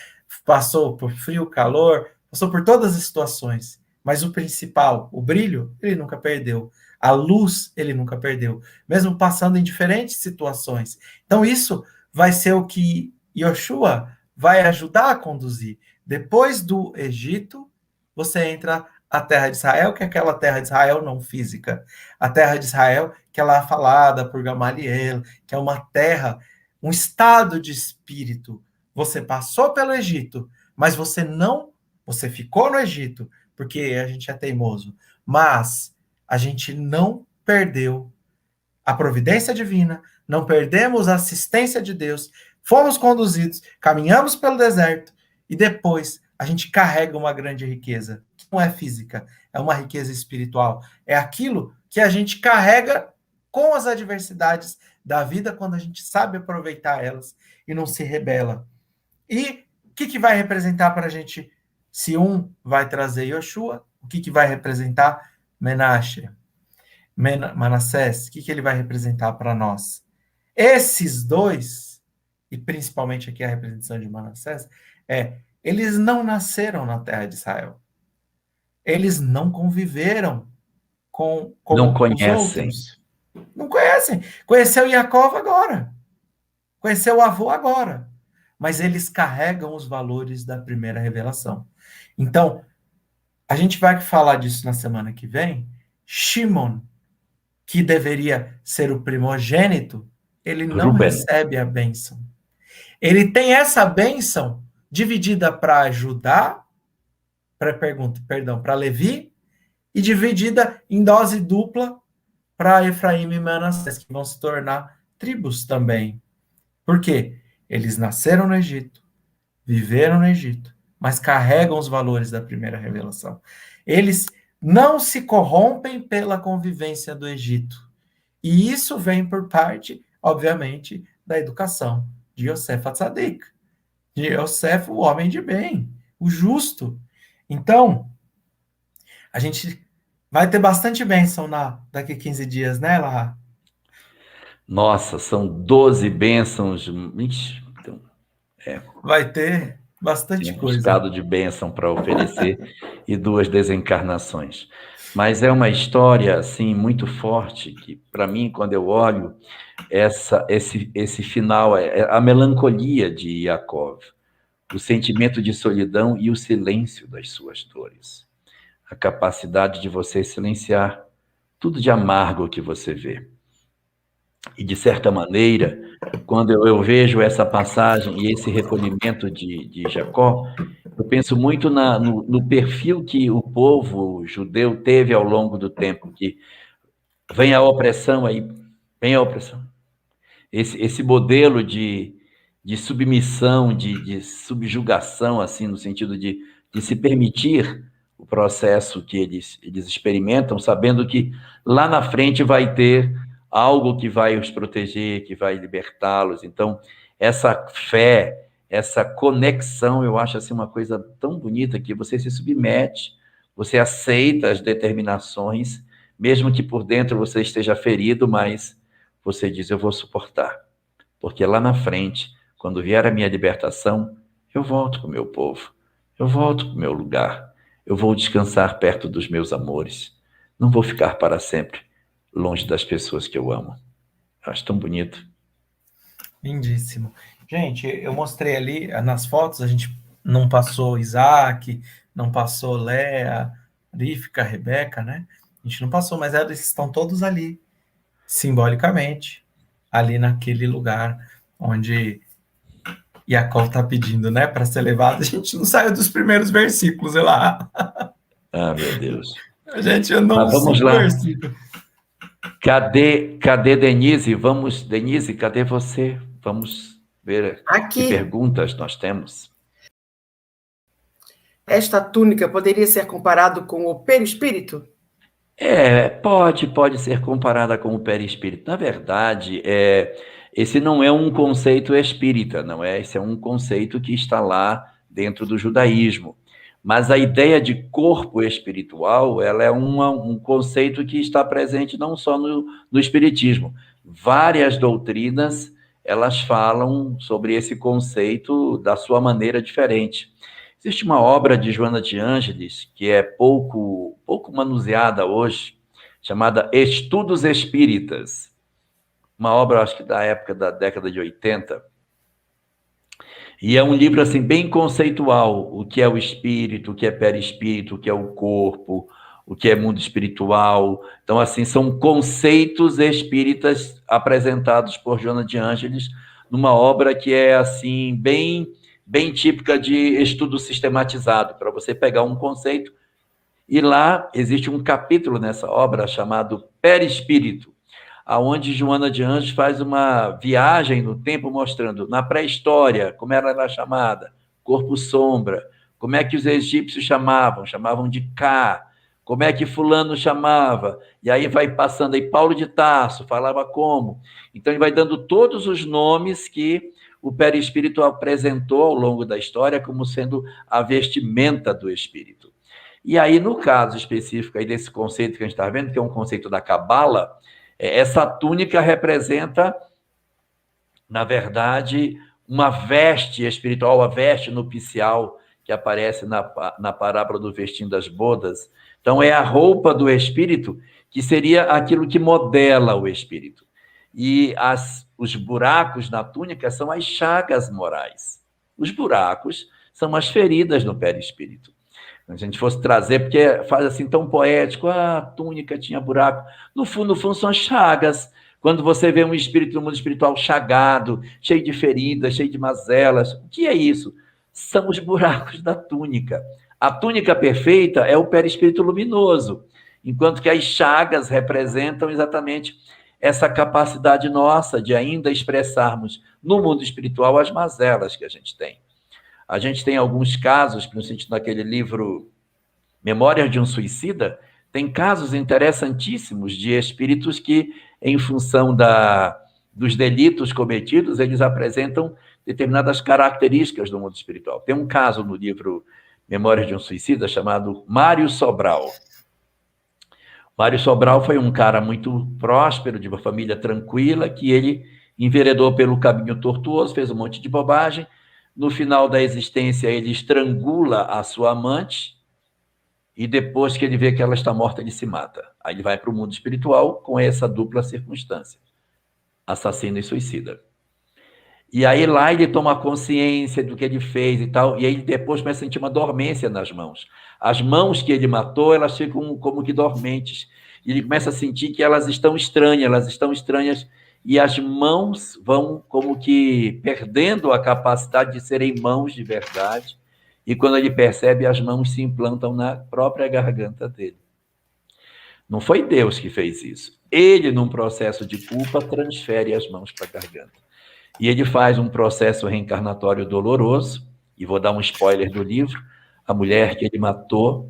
passou por frio, calor, passou por todas as situações. Mas o principal, o brilho, ele nunca perdeu. A luz, ele nunca perdeu, mesmo passando em diferentes situações. Então, isso vai ser o que Yoshua vai ajudar a conduzir. Depois do Egito, você entra a terra de Israel, que é aquela terra de Israel não física. A terra de Israel, que ela é falada por Gamaliel, que é uma terra, um estado de espírito. Você passou pelo Egito, mas você ficou no Egito, porque a gente é teimoso, mas a gente não perdeu a providência divina, não perdemos a assistência de Deus, fomos conduzidos, caminhamos pelo deserto e depois a gente carrega uma grande riqueza, que não é física, é uma riqueza espiritual. É aquilo que a gente carrega com as adversidades da vida quando a gente sabe aproveitar elas e não se rebela. E o que vai representar para a gente? Se um vai trazer Yoshua, o que vai representar Menashe? Manassés, o que ele vai representar para nós? Esses dois, e principalmente aqui a representação de Manassés, eles não nasceram na terra de Israel. Eles não conviveram com não conhecem. Os outros. Não conhecem. Conheceu Jacob agora. Conheceu o avô agora. Mas eles carregam os valores da primeira revelação. Então, a gente vai falar disso na semana que vem. Shimon, que deveria ser o primogênito, ele não recebe a bênção. Ele tem essa bênção dividida para Judá, para Levi, e dividida em dose dupla para Efraim e Manassés, que vão se tornar tribos também. Por quê? Eles nasceram no Egito, viveram no Egito, mas carregam os valores da primeira revelação. Eles não se corrompem pela convivência do Egito. E isso vem por parte, obviamente, da educação de Yosef Atzadik, de Yosef, o homem de bem, o justo. Então, a gente vai ter bastante bênção daqui a 15 dias, né, Lahá? Nossa, são 12 bênçãos. Então, vai ter bastante coisa. Um estado de bênção para oferecer e 2 desencarnações. Mas é uma história assim muito forte que, para mim, quando eu olho esse final, a melancolia de Yaakov, o sentimento de solidão e o silêncio das suas dores, a capacidade de você silenciar tudo de amargo que você vê. E, de certa maneira, quando eu vejo essa passagem e esse recolhimento de Jacó, eu penso muito no perfil que o povo judeu teve ao longo do tempo, que vem a opressão aí, vem a opressão. Esse modelo de submissão, de subjugação, assim, no sentido de se permitir o processo que eles experimentam, sabendo que lá na frente vai ter algo que vai os proteger, que vai libertá-los. Então, essa fé, essa conexão, eu acho assim uma coisa tão bonita que você se submete, você aceita as determinações, mesmo que por dentro você esteja ferido, mas você diz, eu vou suportar. Porque lá na frente, quando vier a minha libertação, eu volto para o meu povo, eu volto para o meu lugar, eu vou descansar perto dos meus amores, não vou ficar para sempre longe das pessoas que eu amo. Eu acho tão bonito. Lindíssimo. Gente, eu mostrei ali nas fotos, a gente não passou Isaac, não passou Léa, Rivka, Rebeca, né? A gente não passou, mas eles estão todos ali, simbolicamente, ali naquele lugar onde Jacó está pedindo, né, para ser levado. A gente não saiu dos primeiros versículos, sei lá. Ah, meu Deus. A gente andou nos 5 versículos. Cadê Denise? Denise, cadê você? Vamos ver aqui. Que perguntas nós temos. Esta túnica poderia ser comparado com o perispírito? Pode ser comparada com o perispírito. Na verdade, esse não é um conceito espírita, não é? Esse é um conceito que está lá dentro do judaísmo. Mas a ideia de corpo espiritual, ela é um conceito que está presente não só no espiritismo. Várias doutrinas, elas falam sobre esse conceito da sua maneira diferente. Existe uma obra de Joana de Ângeles, que é pouco manuseada hoje, chamada Estudos Espíritas. Uma obra, acho que da época da década de 80. E é um livro assim, bem conceitual. O que é o espírito, o que é perispírito, o que é o corpo, o que é mundo espiritual. Então, assim, são conceitos espíritas apresentados por Joana de Ângeles numa obra que é, assim, bem típica de estudo sistematizado, para você pegar um conceito. E lá existe um capítulo nessa obra chamado Perispírito, aonde Joana de Ângeles faz uma viagem no tempo mostrando na pré-história como era chamada, corpo sombra, como é que os egípcios chamavam de Ka, como é que fulano chamava, e aí vai passando aí Paulo de Tarso, falava como. Então ele vai dando todos os nomes que o perispírito apresentou ao longo da história como sendo a vestimenta do espírito. E aí, no caso específico aí desse conceito que a gente está vendo, que é um conceito da Cabala, essa túnica representa, na verdade, uma veste espiritual, a veste nupcial que aparece na parábola do vestim das bodas. Então, é a roupa do espírito que seria aquilo que modela o espírito. E os buracos na túnica são as chagas morais. Os buracos são as feridas no perispírito. Se a gente fosse trazer, porque faz assim tão poético, a túnica tinha buraco. No fundo, são as chagas. Quando você vê um espírito no mundo espiritual chagado, cheio de feridas, cheio de mazelas, o que é isso? São os buracos da túnica. A túnica perfeita é o perispírito luminoso, enquanto que as chagas representam exatamente essa capacidade nossa de ainda expressarmos no mundo espiritual as mazelas que a gente tem. A gente tem alguns casos, no sentido daquele livro Memórias de um Suicida, tem casos interessantíssimos de espíritos que, em função dos delitos cometidos, eles apresentam determinadas características do mundo espiritual. Tem um caso no livro Memórias de um Suicida chamado Mário Sobral. Mário Sobral foi um cara muito próspero, de uma família tranquila, que ele enveredou pelo caminho tortuoso, fez um monte de bobagem. No final da existência, ele estrangula a sua amante e depois que ele vê que ela está morta, ele se mata. Aí ele vai para o mundo espiritual com essa dupla circunstância, assassino e suicida. E aí lá ele toma consciência do que ele fez e tal, e aí depois começa a sentir uma dormência nas mãos. As mãos que ele matou, elas ficam como que dormentes. E ele começa a sentir que elas estão estranhas, e as mãos vão como que perdendo a capacidade de serem mãos de verdade, e quando ele percebe, as mãos se implantam na própria garganta dele. Não foi Deus que fez isso. Ele, num processo de culpa, transfere as mãos para a garganta. E ele faz um processo reencarnatório doloroso, e vou dar um spoiler do livro, a mulher que ele matou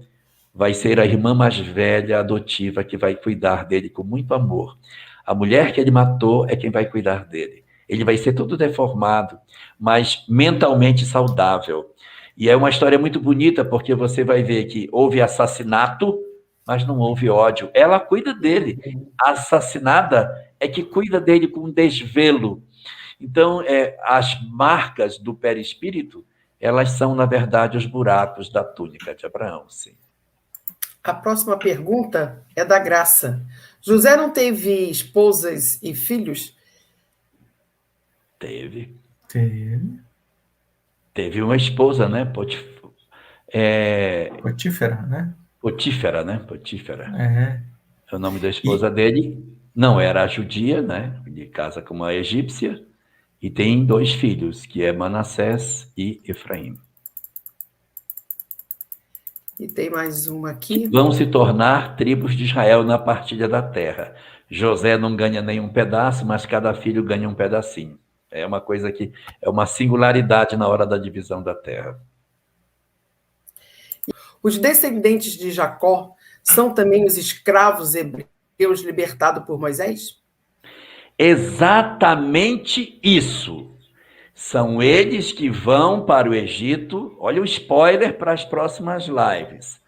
vai ser a irmã mais velha adotiva que vai cuidar dele com muito amor. A mulher que ele matou é quem vai cuidar dele. Ele vai ser todo deformado, mas mentalmente saudável. E é uma história muito bonita, porque você vai ver que houve assassinato, mas não houve ódio. Ela cuida dele. A assassinada é que cuida dele com desvelo. Então, as marcas do perispírito, elas são, na verdade, os buracos da túnica de Abraão, sim. A próxima pergunta é da Graça. José não teve esposas e filhos? Teve. Teve uma esposa, né? Potífera, né? Potífera, né? Potífera. É o nome da esposa dele. Não era a judia, né? Ele casa com uma egípcia. E tem 2 filhos, que é Manassés e Efraim. E tem mais uma aqui. Vão se tornar tribos de Israel na partilha da terra. José não ganha nenhum pedaço, mas cada filho ganha um pedacinho. É uma coisa que é uma singularidade na hora da divisão da terra. Os descendentes de Jacó são também os escravos hebreus libertados por Moisés? Exatamente isso. São eles que vão para o Egito. Olha o spoiler para as próximas lives.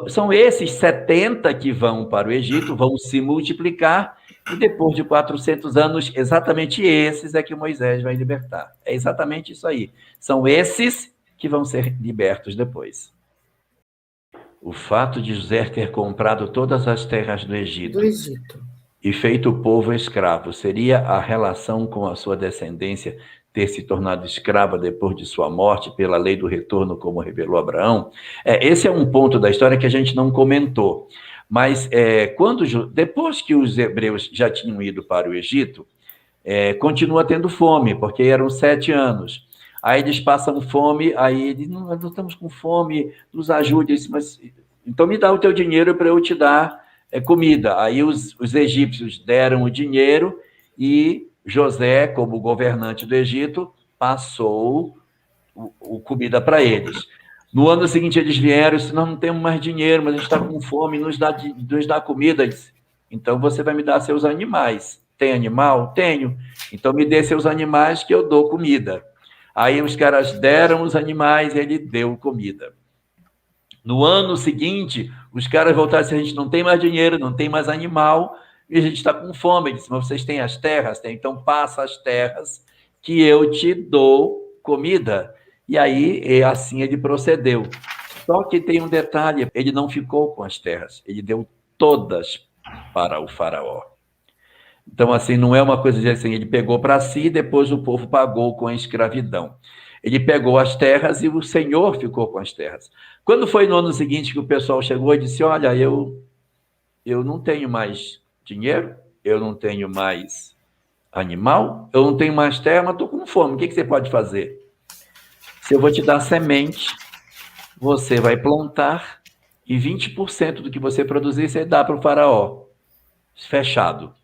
São esses 70 que vão para o Egito, vão se multiplicar, e depois de 400 anos, exatamente esses é que Moisés vai libertar. É exatamente isso aí. São esses que vão ser libertos depois. O fato de José ter comprado todas as terras do Egito e feito o povo escravo, seria a relação com a sua descendência ter se tornado escrava depois de sua morte, pela lei do retorno, como revelou Abraão? Esse é um ponto da história que a gente não comentou. Mas depois que os hebreus já tinham ido para o Egito, continua tendo fome, porque eram 7 anos. Aí eles passam fome, aí eles, nós não estamos com fome, nos ajude. Mas então me dá o teu dinheiro para eu te dar comida. Aí os egípcios deram o dinheiro e José, como governante do Egito, passou comida para eles. No ano seguinte eles vieram e disseram, nós não temos mais dinheiro, mas a gente está com fome, nos dá comida. Disse, então você vai me dar seus animais. Tem animal? Tenho. Então me dê seus animais que eu dou comida. Aí os caras deram os animais e ele deu comida. No ano seguinte, os caras voltaram e disseram, a gente não tem mais dinheiro, não tem mais animal, e a gente está com fome. Ele disse, mas vocês têm as terras? Tem, então passa as terras que eu te dou comida. E aí, assim ele procedeu. Só que tem um detalhe, ele não ficou com as terras, ele deu todas para o faraó. Então, assim, não é uma coisa de assim, ele pegou para si e depois o povo pagou com a escravidão. Ele pegou as terras e o Senhor ficou com as terras. Quando foi no ano seguinte que o pessoal chegou e disse, olha, eu não tenho mais dinheiro, eu não tenho mais animal, eu não tenho mais terra, mas estou com fome, o que você pode fazer? Se eu vou te dar semente, você vai plantar e 20% do que você produzir, você dá para o faraó. Fechado.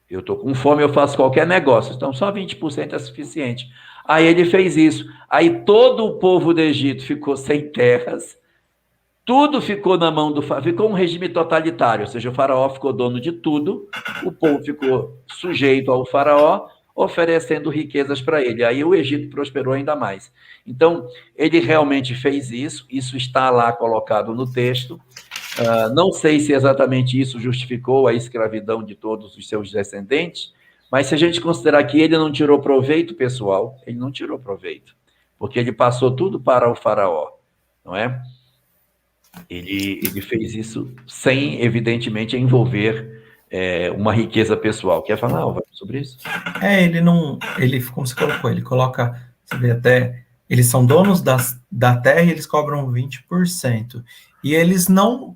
Eu estou com fome, eu faço qualquer negócio. Então, só 20% é suficiente. Aí ele fez isso. Aí todo o povo do Egito ficou sem terras. Tudo ficou na mão do faraó. Ficou um regime totalitário. Ou seja, o faraó ficou dono de tudo. O povo ficou sujeito ao faraó, oferecendo riquezas para ele. Aí o Egito prosperou ainda mais. Então, ele realmente fez isso. Isso está lá colocado no texto. Não sei se exatamente isso justificou a escravidão de todos os seus descendentes, mas se a gente considerar que ele não tirou proveito pessoal, ele não tirou proveito, porque ele passou tudo para o faraó, não é? Ele fez isso sem, evidentemente, envolver uma riqueza pessoal. Quer falar, Álvaro, sobre isso? Ele, como você colocou, ele coloca, você vê até, eles são donos da terra e eles cobram 20%. E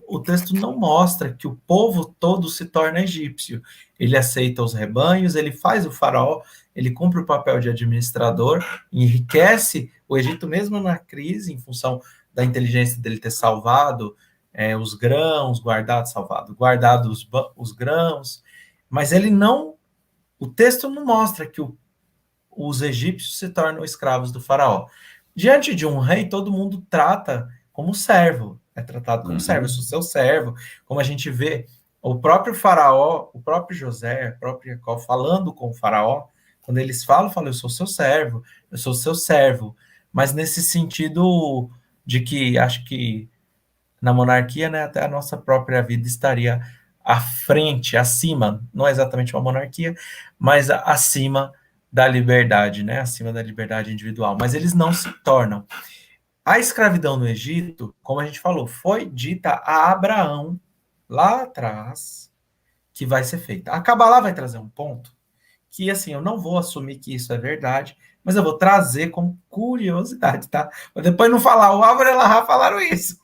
o texto não mostra que o povo todo se torna egípcio. Ele aceita os rebanhos, ele faz o faraó, ele cumpre o papel de administrador, enriquece o Egito mesmo na crise, em função da inteligência dele ter salvado os grãos, guardado os grãos, mas o texto não mostra que os egípcios se tornam escravos do faraó. Diante de um rei, todo mundo trata como servo, é tratado como servo, eu sou seu servo, como a gente vê o próprio faraó, o próprio José, o próprio Jacó falando com o faraó, quando eles falam, eu sou seu servo, mas nesse sentido de que acho que na monarquia, né, até a nossa própria vida estaria à frente, acima, não é exatamente uma monarquia, mas acima da liberdade, né, acima da liberdade individual, mas eles não se tornam. A escravidão no Egito, como a gente falou, foi dita a Abraão, lá atrás, que vai ser feita. A Cabalá vai trazer um ponto que, assim, eu não vou assumir que isso é verdade, mas eu vou trazer como curiosidade, tá? Mas depois não falar, o Álvaro e a Lahá falaram isso.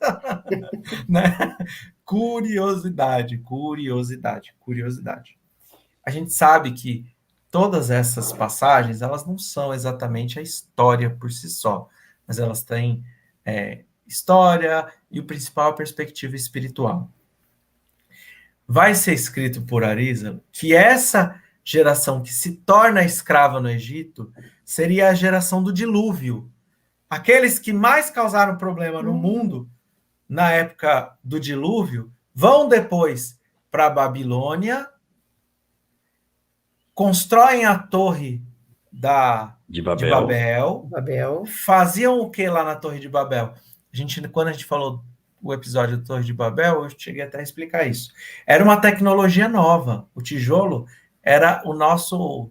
Né? Curiosidade. A gente sabe que todas essas passagens, elas não são exatamente a história por si só, mas elas têm história e o principal, a perspectiva espiritual. Vai ser escrito por Arizal que essa geração que se torna escrava no Egito seria a geração do dilúvio. Aqueles que mais causaram problema no mundo na época do dilúvio vão depois para a Babilônia, constroem a torre de Babel. Faziam o que lá na Torre de Babel? Quando a gente falou o episódio da Torre de Babel, eu cheguei até a explicar isso. Era uma tecnologia nova. O tijolo era o nosso... O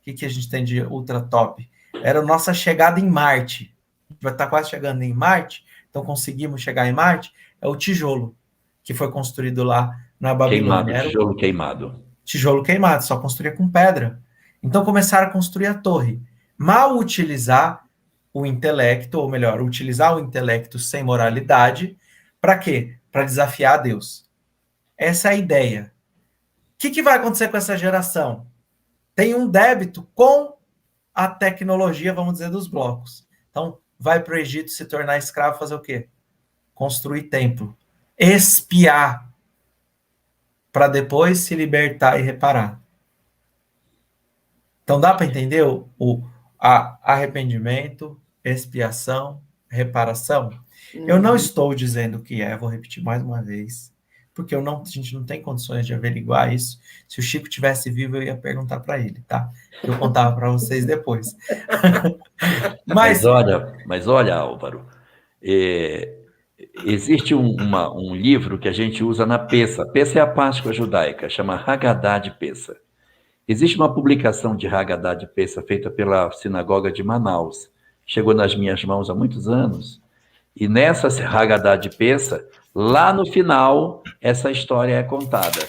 que a gente tem de ultra top? Era a nossa chegada em Marte. vai estar quase chegando em Marte, então conseguimos chegar em Marte, é o tijolo, que foi construído lá na Babilônia. Queimado, tijolo queimado. Tijolo queimado, só construía com pedra. Então começaram a construir a torre. Mal utilizar o intelecto, ou melhor, utilizar o intelecto sem moralidade, para quê? Para desafiar Deus. Essa é a ideia. O que vai acontecer com essa geração? Tem um débito com a tecnologia, vamos dizer, dos blocos. Então, vai para o Egito se tornar escravo, fazer o quê? Construir templo. Espiar. Para depois se libertar e reparar. Então, dá para entender o arrependimento, expiação, reparação? Eu não estou dizendo que vou repetir mais uma vez, porque a gente não tem condições de averiguar isso. Se o Chico tivesse vivo, eu ia perguntar para ele, tá? Eu contava para vocês depois. Mas olha, Álvaro, existe um livro que a gente usa na Pessa. Pessa é a Páscoa judaica, chama Haggadah de Pessa. Existe uma publicação de Haggadah de Pessa feita pela Sinagoga de Manaus. Chegou nas minhas mãos há muitos anos. E nessa Haggadah de Pessa, lá no final, essa história é contada,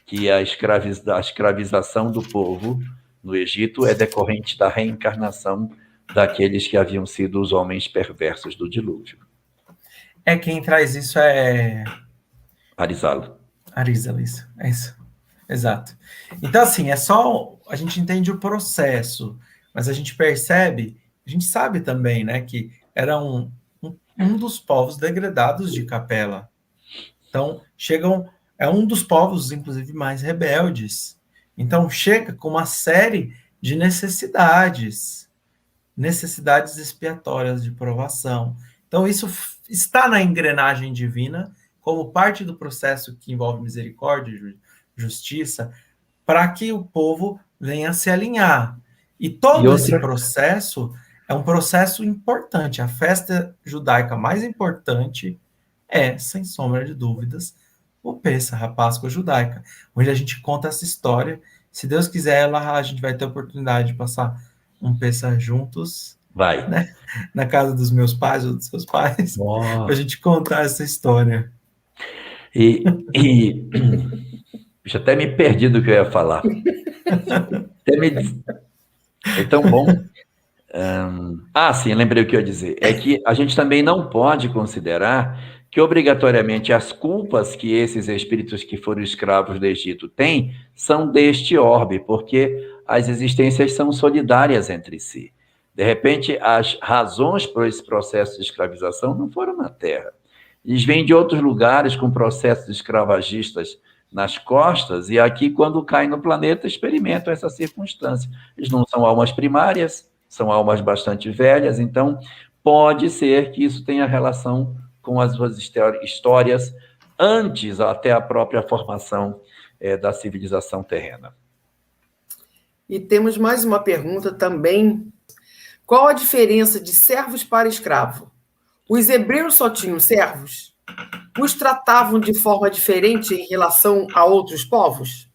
que a escravização do povo no Egito é decorrente da reencarnação daqueles que haviam sido os homens perversos do dilúvio. Quem traz isso é... Arizalo. Arizalo, isso. É isso. Exato. Então, assim, a gente entende o processo, mas a gente percebe, a gente sabe também, né, que era um dos povos degradados de Capela. Então, é um dos povos, inclusive, mais rebeldes. Então, chega com uma série de necessidades expiatórias de provação. Então, isso está na engrenagem divina, como parte do processo que envolve misericórdia, justiça, para que o povo venha se alinhar. E todo esse processo é um processo importante. A festa judaica mais importante é, sem sombra de dúvidas, o Pessah, a Páscoa judaica, onde a gente conta essa história. Se Deus quiser, lá a gente vai ter a oportunidade de passar um Pessah juntos. Vai. Né? Na casa dos meus pais ou dos seus pais, para a gente contar essa história. Já até me perdi do que eu ia falar. É tão bom. Sim, lembrei o que eu ia dizer. É que a gente também não pode considerar que obrigatoriamente as culpas que esses espíritos que foram escravos do Egito têm são deste orbe, porque as existências são solidárias entre si. De repente, as razões por esse processo de escravização não foram na Terra. Eles vêm de outros lugares com processos escravagistas nas costas, e aqui, quando caem no planeta, experimentam essa circunstância. Eles não são almas primárias, são almas bastante velhas, então pode ser que isso tenha relação com as suas histórias antes até a própria formação da civilização terrena. E temos mais uma pergunta também. Qual a diferença de servos para escravo? Os hebreus só tinham servos? Os tratavam de forma diferente em relação a outros povos?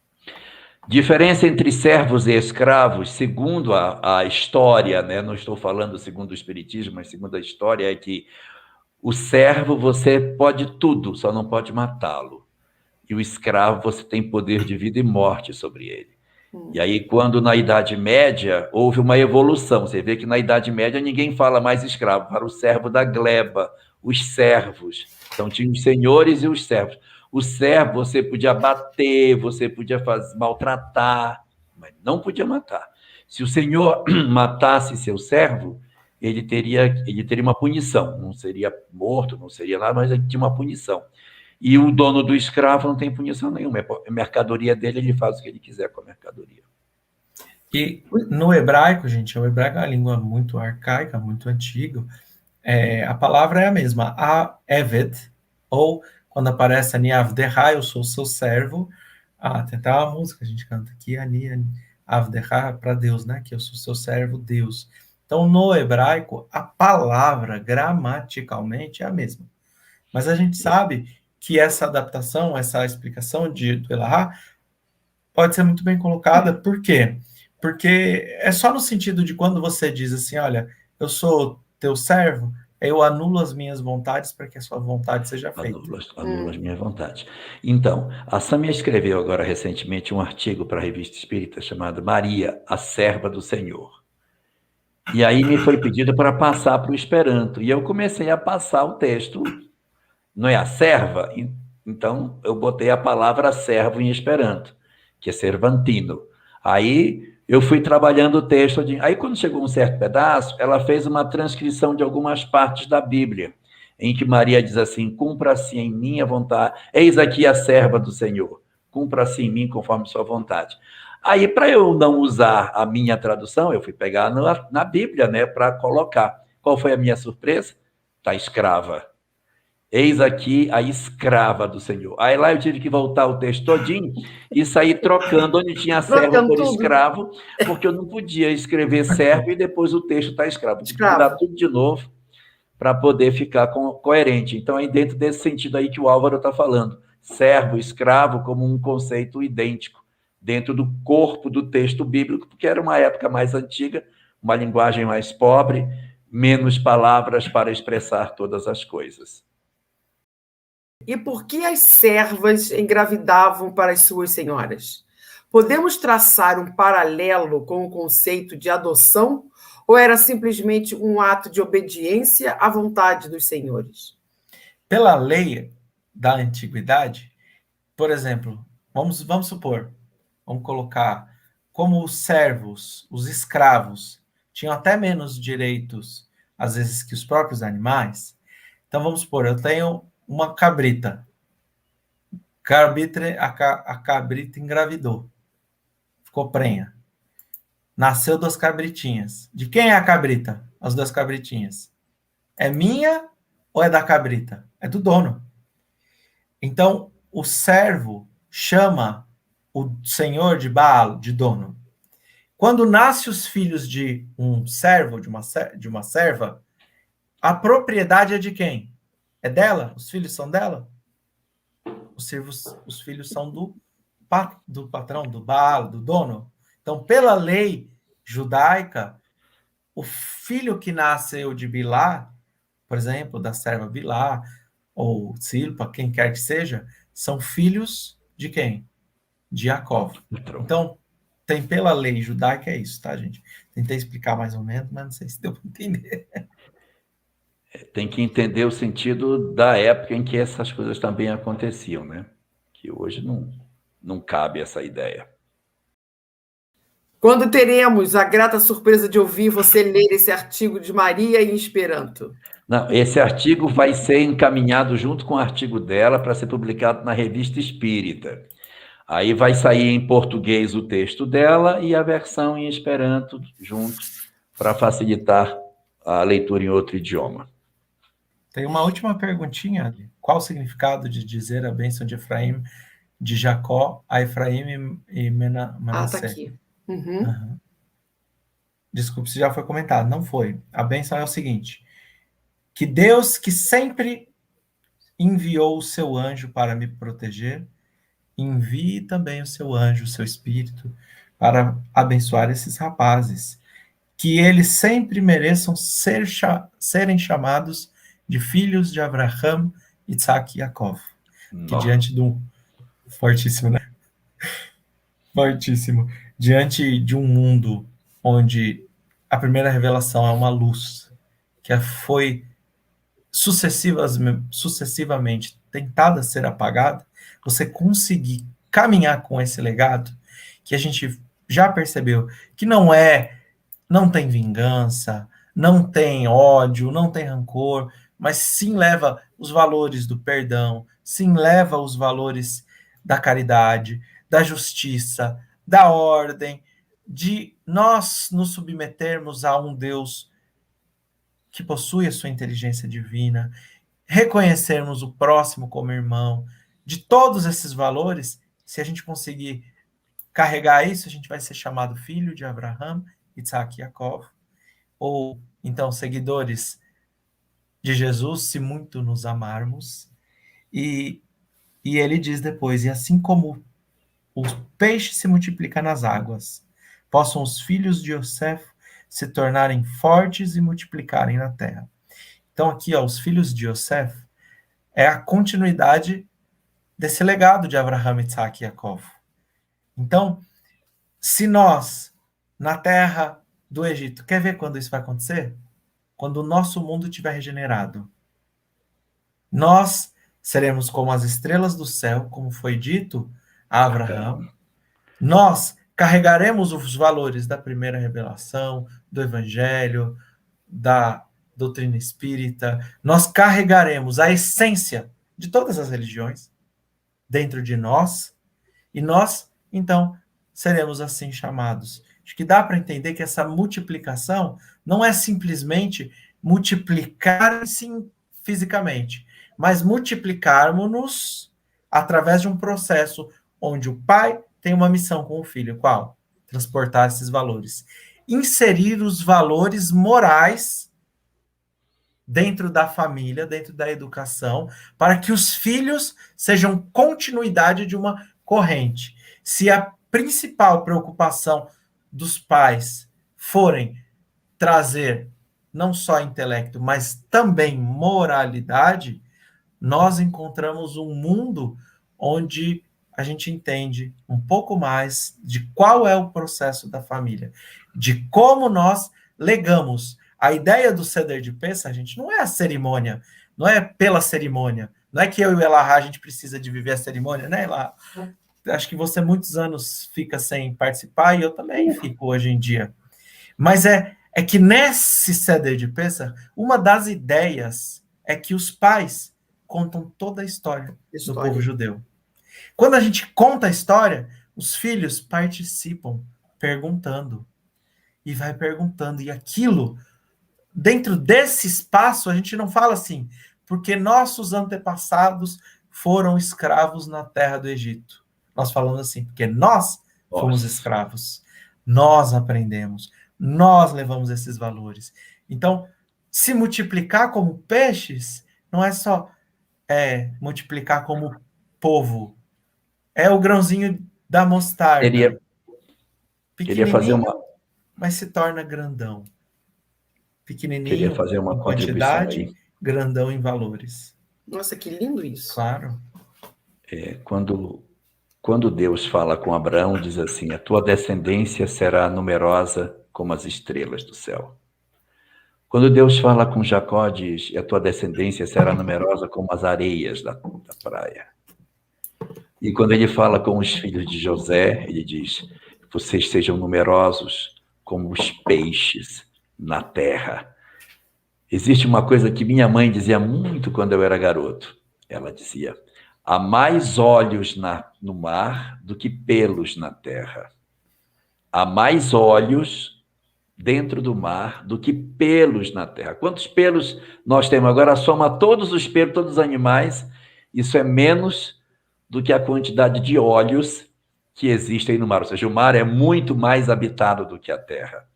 Diferença entre servos e escravos, segundo a história, né? Não estou falando segundo o Espiritismo, mas segundo a história, é que o servo você pode tudo, só não pode matá-lo. E o escravo você tem poder de vida e morte sobre ele. E aí, quando na Idade Média houve uma evolução, você vê que na Idade Média ninguém fala mais escravo, para o servo da gleba, os servos. Então tinha os senhores e os servos. O servo você podia bater, você podia maltratar, mas não podia matar. Se o senhor matasse seu servo, ele teria uma punição. Não seria morto, não seria nada, mas ele tinha uma punição. E o dono do escravo não tem punição nenhuma. A mercadoria dele, ele faz o que ele quiser com a mercadoria. E no hebraico, gente, o hebraico é uma língua muito arcaica, muito antiga. A palavra é a mesma, Eved, ou quando aparece Ani Avdeha, eu sou seu servo. Tem até uma música que a gente canta aqui, Ani Avdeha, para Deus, né? Que eu sou seu servo, Deus. Então, no hebraico, a palavra, gramaticalmente, é a mesma. Mas a gente sabe que essa adaptação, essa explicação do Elahá pode ser muito bem colocada. Por quê? Porque é só no sentido de quando você diz assim, olha, eu sou teu servo, eu anulo as minhas vontades para que a sua vontade seja feita. Anulo as minhas vontades. Então, a Sâmia escreveu agora recentemente um artigo para a Revista Espírita chamado Maria, a Serva do Senhor. E aí me foi pedido para passar para o Esperanto. E eu comecei a passar o texto, não é a serva? Então, eu botei a palavra servo em Esperanto, que é servantino. Aí eu fui trabalhando o texto. Aí, quando chegou um certo pedaço, ela fez uma transcrição de algumas partes da Bíblia, em que Maria diz assim: cumpra-se em mim a vontade, eis aqui a serva do Senhor, cumpra-se em mim conforme sua vontade. Aí, para eu não usar a minha tradução, eu fui pegar na Bíblia, né, para colocar. Qual foi a minha surpresa? Está escrava. Eis aqui a escrava do Senhor. Aí lá eu tive que voltar o texto todinho e sair trocando onde tinha servo por escravo, porque eu não podia escrever servo e depois o texto está escravo. Tive que mudar tudo de novo para poder ficar coerente. Então, é dentro desse sentido aí que o Álvaro está falando. Servo, escravo, como um conceito idêntico dentro do corpo do texto bíblico, porque era uma época mais antiga, uma linguagem mais pobre, menos palavras para expressar todas as coisas. E por que as servas engravidavam para as suas senhoras? Podemos traçar um paralelo com o conceito de adoção ou era simplesmente um ato de obediência à vontade dos senhores? Pela lei da antiguidade, por exemplo, vamos supor, vamos colocar como os servos, os escravos, tinham até menos direitos, às vezes, que os próprios animais. Então, vamos supor, eu tenho uma cabrita. A cabrita engravidou. Ficou prenha. Nasceu 2 cabritinhas. De quem é a cabrita? As 2 cabritinhas. É minha ou é da cabrita? É do dono. Então, o servo chama o senhor de Baal, de dono. Quando nascem os filhos de um servo, de uma serva, a propriedade é de quem? É dela? Os filhos são dela? Os filhos são do patrão, do Baal, do dono. Então, pela lei judaica, o filho que nasceu de Bilá, por exemplo, da serva Bilá, ou Silpa, quem quer que seja, são filhos de quem? De Jacó. Então, tem pela lei judaica, é isso, tá, gente? Tentei explicar mais ou menos, mas não sei se deu para entender. Tem que entender o sentido da época em que essas coisas também aconteciam, né? Que hoje não cabe essa ideia. Quando teremos a grata surpresa de ouvir você ler esse artigo de Maria em Esperanto? Não, esse artigo vai ser encaminhado junto com o artigo dela para ser publicado na Revista Espírita. Aí vai sair em português o texto dela e a versão em Esperanto junto, para facilitar a leitura em outro idioma. Tem uma última perguntinha. Qual o significado de dizer a bênção de Efraim, de Jacó, a Efraim e Manassé? Tá aqui. Uhum. Desculpe se já foi comentado. Não foi. A bênção é o seguinte: que Deus, que sempre enviou o seu anjo para me proteger, envie também o seu anjo, o seu espírito, para abençoar esses rapazes. Que eles sempre mereçam serem chamados de filhos de Abraham, Isaac e Jacó. Que diante de um... Fortíssimo, né? Fortíssimo. Diante de um mundo onde a primeira revelação é uma luz que foi sucessivamente tentada ser apagada, você conseguir caminhar com esse legado, que a gente já percebeu que não tem vingança, não tem ódio, não tem rancor, mas sim leva os valores do perdão, sim leva os valores da caridade, da justiça, da ordem, de nós nos submetermos a um Deus que possui a sua inteligência divina, reconhecermos o próximo como irmão, de todos esses valores, se a gente conseguir carregar isso, a gente vai ser chamado filho de Abraham, Isaac e Jacó, ou então seguidores de Jesus, se muito nos amarmos. E ele diz depois, e assim como o peixe se multiplica nas águas, possam os filhos de Yosef se tornarem fortes e multiplicarem na terra. Então aqui, ó, os filhos de Yosef é a continuidade desse legado de Abraham, Isaac e Jacó. Então, se nós, na terra do Egito, quer ver quando isso vai acontecer? Quando o nosso mundo estiver regenerado. Nós seremos como as estrelas do céu, como foi dito a Abraão. Nós carregaremos os valores da primeira revelação, do evangelho, da doutrina espírita. Nós carregaremos a essência de todas as religiões dentro de nós. E nós, então, seremos assim chamados. Acho que dá para entender que essa multiplicação não é simplesmente multiplicar-se fisicamente, mas multiplicarmos-nos através de um processo onde o pai tem uma missão com o filho. Qual? Transportar esses valores. Inserir os valores morais dentro da família, dentro da educação, para que os filhos sejam continuidade de uma corrente. Se a principal preocupação dos pais forem trazer não só intelecto, mas também moralidade, nós encontramos um mundo onde a gente entende um pouco mais de qual é o processo da família, de como nós legamos. A ideia do Seder de Pessah, gente, não é a cerimônia, não é pela cerimônia, não é que eu e o Elahá a gente precisa de viver a cerimônia, né, Elahá? Acho que você muitos anos fica sem participar e eu também fico hoje em dia. Mas é que nesse Seder de Pessah, uma das ideias é que os pais contam toda a história do povo judeu. Quando a gente conta a história, os filhos participam perguntando. E vai perguntando. E aquilo, dentro desse espaço, a gente não fala assim, porque nossos antepassados foram escravos na terra do Egito. Nós falamos assim, porque nós fomos escravos. Nós aprendemos. Nós levamos esses valores. Então, se multiplicar como peixes, não é só multiplicar como povo. É o grãozinho da mostarda. Queria fazer uma... Mas se torna grandão. Pequenininho Queria fazer uma em quantidade, aí. Grandão em valores. Nossa, que lindo isso. Claro. Quando Deus fala com Abraão, diz assim, a tua descendência será numerosa como as estrelas do céu. Quando Deus fala com Jacó, diz, a tua descendência será numerosa como as areias da praia. E quando ele fala com os filhos de José, ele diz, vocês sejam numerosos como os peixes na terra. Existe uma coisa que minha mãe dizia muito quando eu era garoto. Ela dizia, há mais olhos no mar do que pelos na terra. Há mais olhos dentro do mar do que pelos na terra. Quantos pelos nós temos? Agora soma todos os pelos, todos os animais, isso é menos do que a quantidade de olhos que existem no mar. Ou seja, o mar é muito mais habitado do que a terra.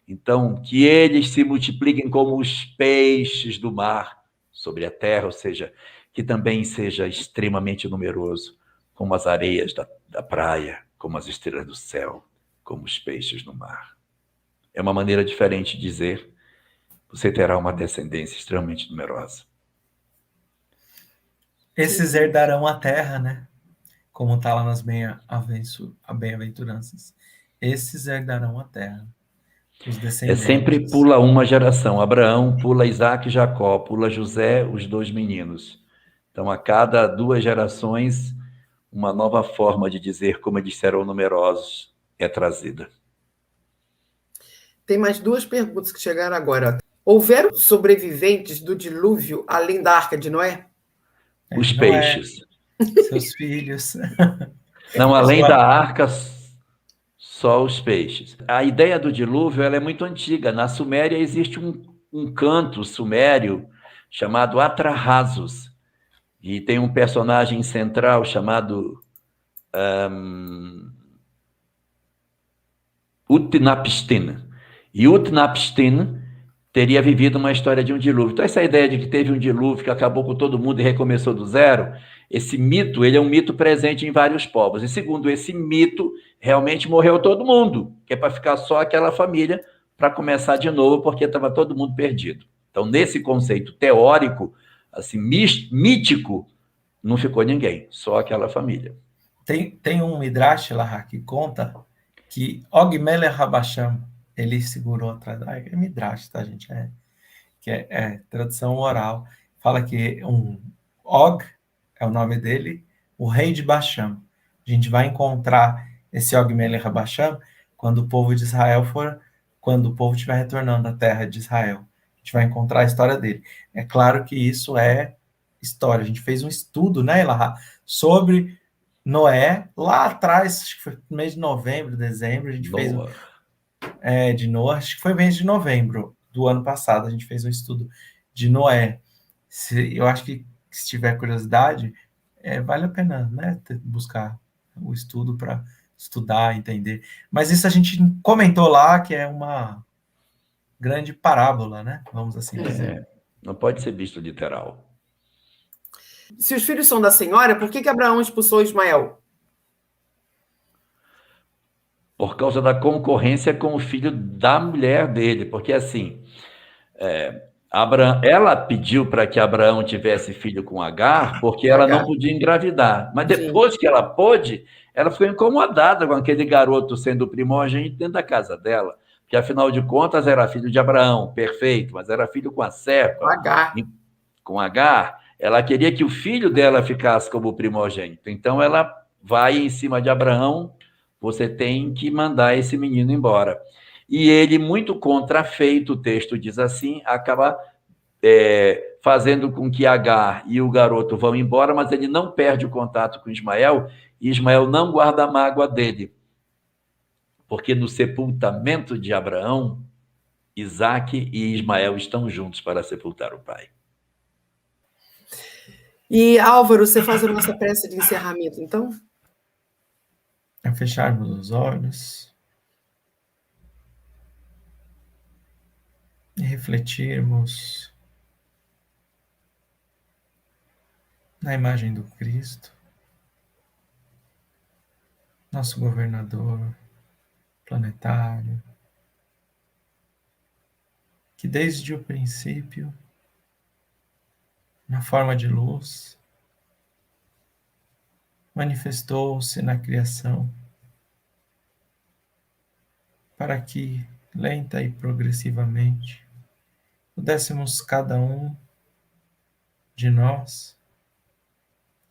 Então, que eles se multipliquem como os peixes do mar sobre a terra, ou seja, que também seja extremamente numeroso, como as areias da praia, como as estrelas do céu, como os peixes no mar. É uma maneira diferente de dizer, você terá uma descendência extremamente numerosa. Esses herdarão a terra, né? Como está lá nas bem-aventuranças. Esses herdarão a terra. Os descendentes. Sempre pula uma geração. Abraão, pula Isaac e Jacó, pula José, os dois meninos. Então, a cada 2 gerações, uma nova forma de dizer como eles serão numerosos é trazida. Tem mais 2 perguntas que chegaram agora. Houveram sobreviventes do dilúvio além da Arca de Noé? Os peixes. Seus filhos. Não, além da arca, só os peixes. A ideia do dilúvio ela é muito antiga. Na Suméria existe um canto sumério chamado Atrahasis. E tem um personagem central chamado Utnapishtim. E Utnapishtim teria vivido uma história de um dilúvio. Então, essa ideia de que teve um dilúvio que acabou com todo mundo e recomeçou do zero, esse mito, ele é um mito presente em vários povos. E segundo esse mito, realmente morreu todo mundo, que é para ficar só aquela família para começar de novo, porque estava todo mundo perdido. Então, nesse conceito teórico, assim, mítico, não ficou ninguém, só aquela família. Tem um Midrash lá que conta que Og Melech Rabasham, ele segurou atrás. É Midrash, tá, gente? É tradução oral. Fala que Og é o nome dele, o rei de Basham. A gente vai encontrar esse Og Melech Rabasham quando o povo de Israel quando o povo estiver retornando à terra de Israel. A gente vai encontrar a história dele. É claro que isso é história. A gente fez um estudo, né, Elahá, sobre Noé, lá atrás, acho que foi no mês de novembro, dezembro, a gente fez de Noé, acho que foi mês de novembro do ano passado, a gente fez um estudo de Noé. Eu acho que, se tiver curiosidade, vale a pena, né, buscar o estudo para estudar, entender. Mas isso a gente comentou lá, que é uma grande parábola, né, vamos assim dizer. Não pode ser visto literal. Se os filhos são da senhora, por que Abraão expulsou Ismael? Por causa da concorrência com o filho da mulher dele, porque assim, ela pediu para que Abraão tivesse filho com Agar, porque ela não podia engravidar. Mas depois que ela pôde, ela ficou incomodada com aquele garoto sendo primogênito dentro da casa dela, porque afinal de contas era filho de Abraão, perfeito, mas era filho com a serpa, com Agar. Ela queria que o filho dela ficasse como primogênito. Então ela vai em cima de Abraão, você tem que mandar esse menino embora. E ele, muito contrafeito, o texto diz assim, acaba fazendo com que Agar e o garoto vão embora, mas ele não perde o contato com Ismael, e Ismael não guarda a mágoa dele. Porque no sepultamento de Abraão, Isaque e Ismael estão juntos para sepultar o pai. E, Álvaro, você faz a nossa prece de encerramento, então? É fecharmos os olhos e refletirmos na imagem do Cristo, nosso governador planetário, que desde o princípio, na forma de luz, manifestou-se na criação para que, lenta e progressivamente, pudéssemos cada um de nós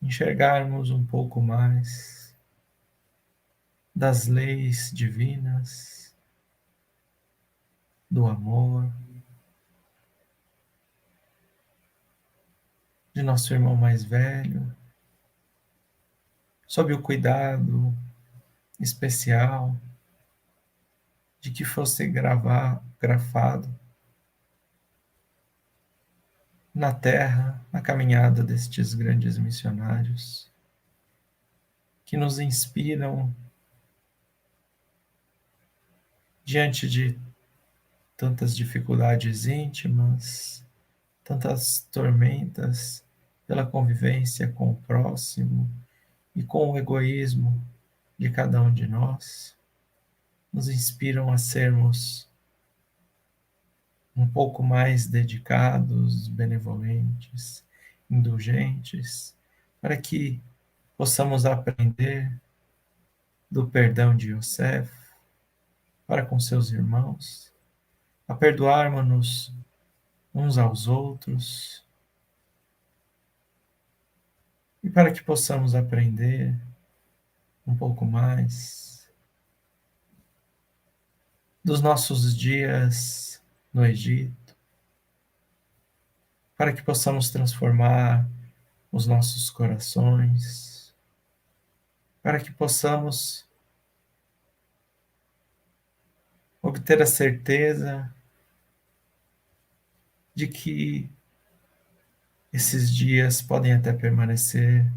enxergarmos um pouco mais das leis divinas, do amor, de nosso irmão mais velho, sob o cuidado especial de que fosse grafado na terra, na caminhada destes grandes missionários, que nos inspiram diante de tantas dificuldades íntimas, tantas tormentas pela convivência com o próximo e com o egoísmo de cada um de nós, nos inspiram a sermos um pouco mais dedicados, benevolentes, indulgentes, para que possamos aprender do perdão de Yosef para com seus irmãos, a perdoarmos-nos uns aos outros, e para que possamos aprender um pouco mais dos nossos dias no Egito, para que possamos transformar os nossos corações, para que possamos obter a certeza de que esses dias podem até permanecer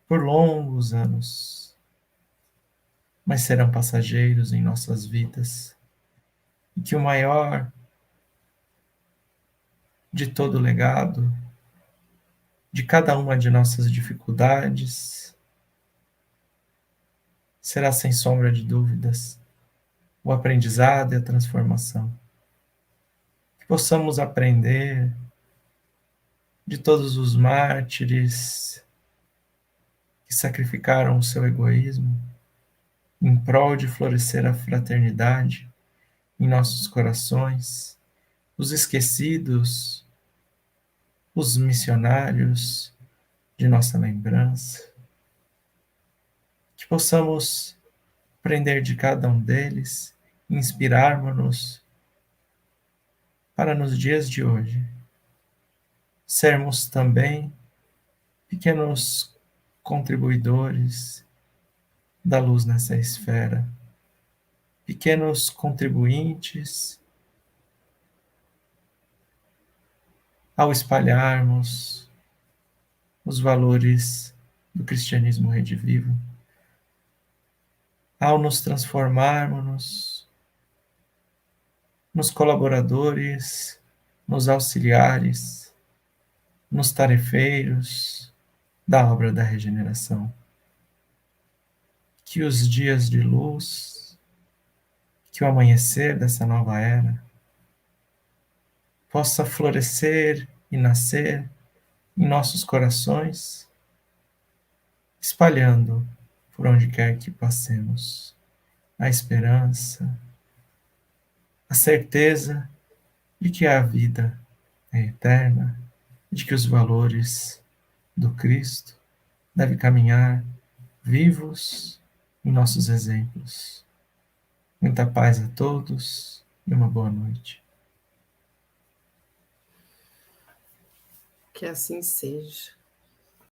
por longos anos, mas serão passageiros em nossas vidas, e que o maior de todo o legado, de cada uma de nossas dificuldades, será sem sombra de dúvidas o aprendizado e a transformação. Que possamos aprender de todos os mártires que sacrificaram o seu egoísmo em prol de florescer a fraternidade em nossos corações, os esquecidos, os missionários de nossa lembrança. Que possamos aprender de cada um deles, inspirarmos-nos para nos dias de hoje sermos também pequenos contribuidores da luz nessa esfera, pequenos contribuintes ao espalharmos os valores do cristianismo redivivo, ao nos transformarmos nos colaboradores, nos auxiliares, nos tarefeiros da obra da regeneração. Que os dias de luz, que o amanhecer dessa nova era possa florescer e nascer em nossos corações, espalhando por onde quer que passemos a esperança, a certeza de que a vida é eterna, de que os valores do Cristo devem caminhar vivos em nossos exemplos. Muita paz a todos e uma boa noite. Que assim seja.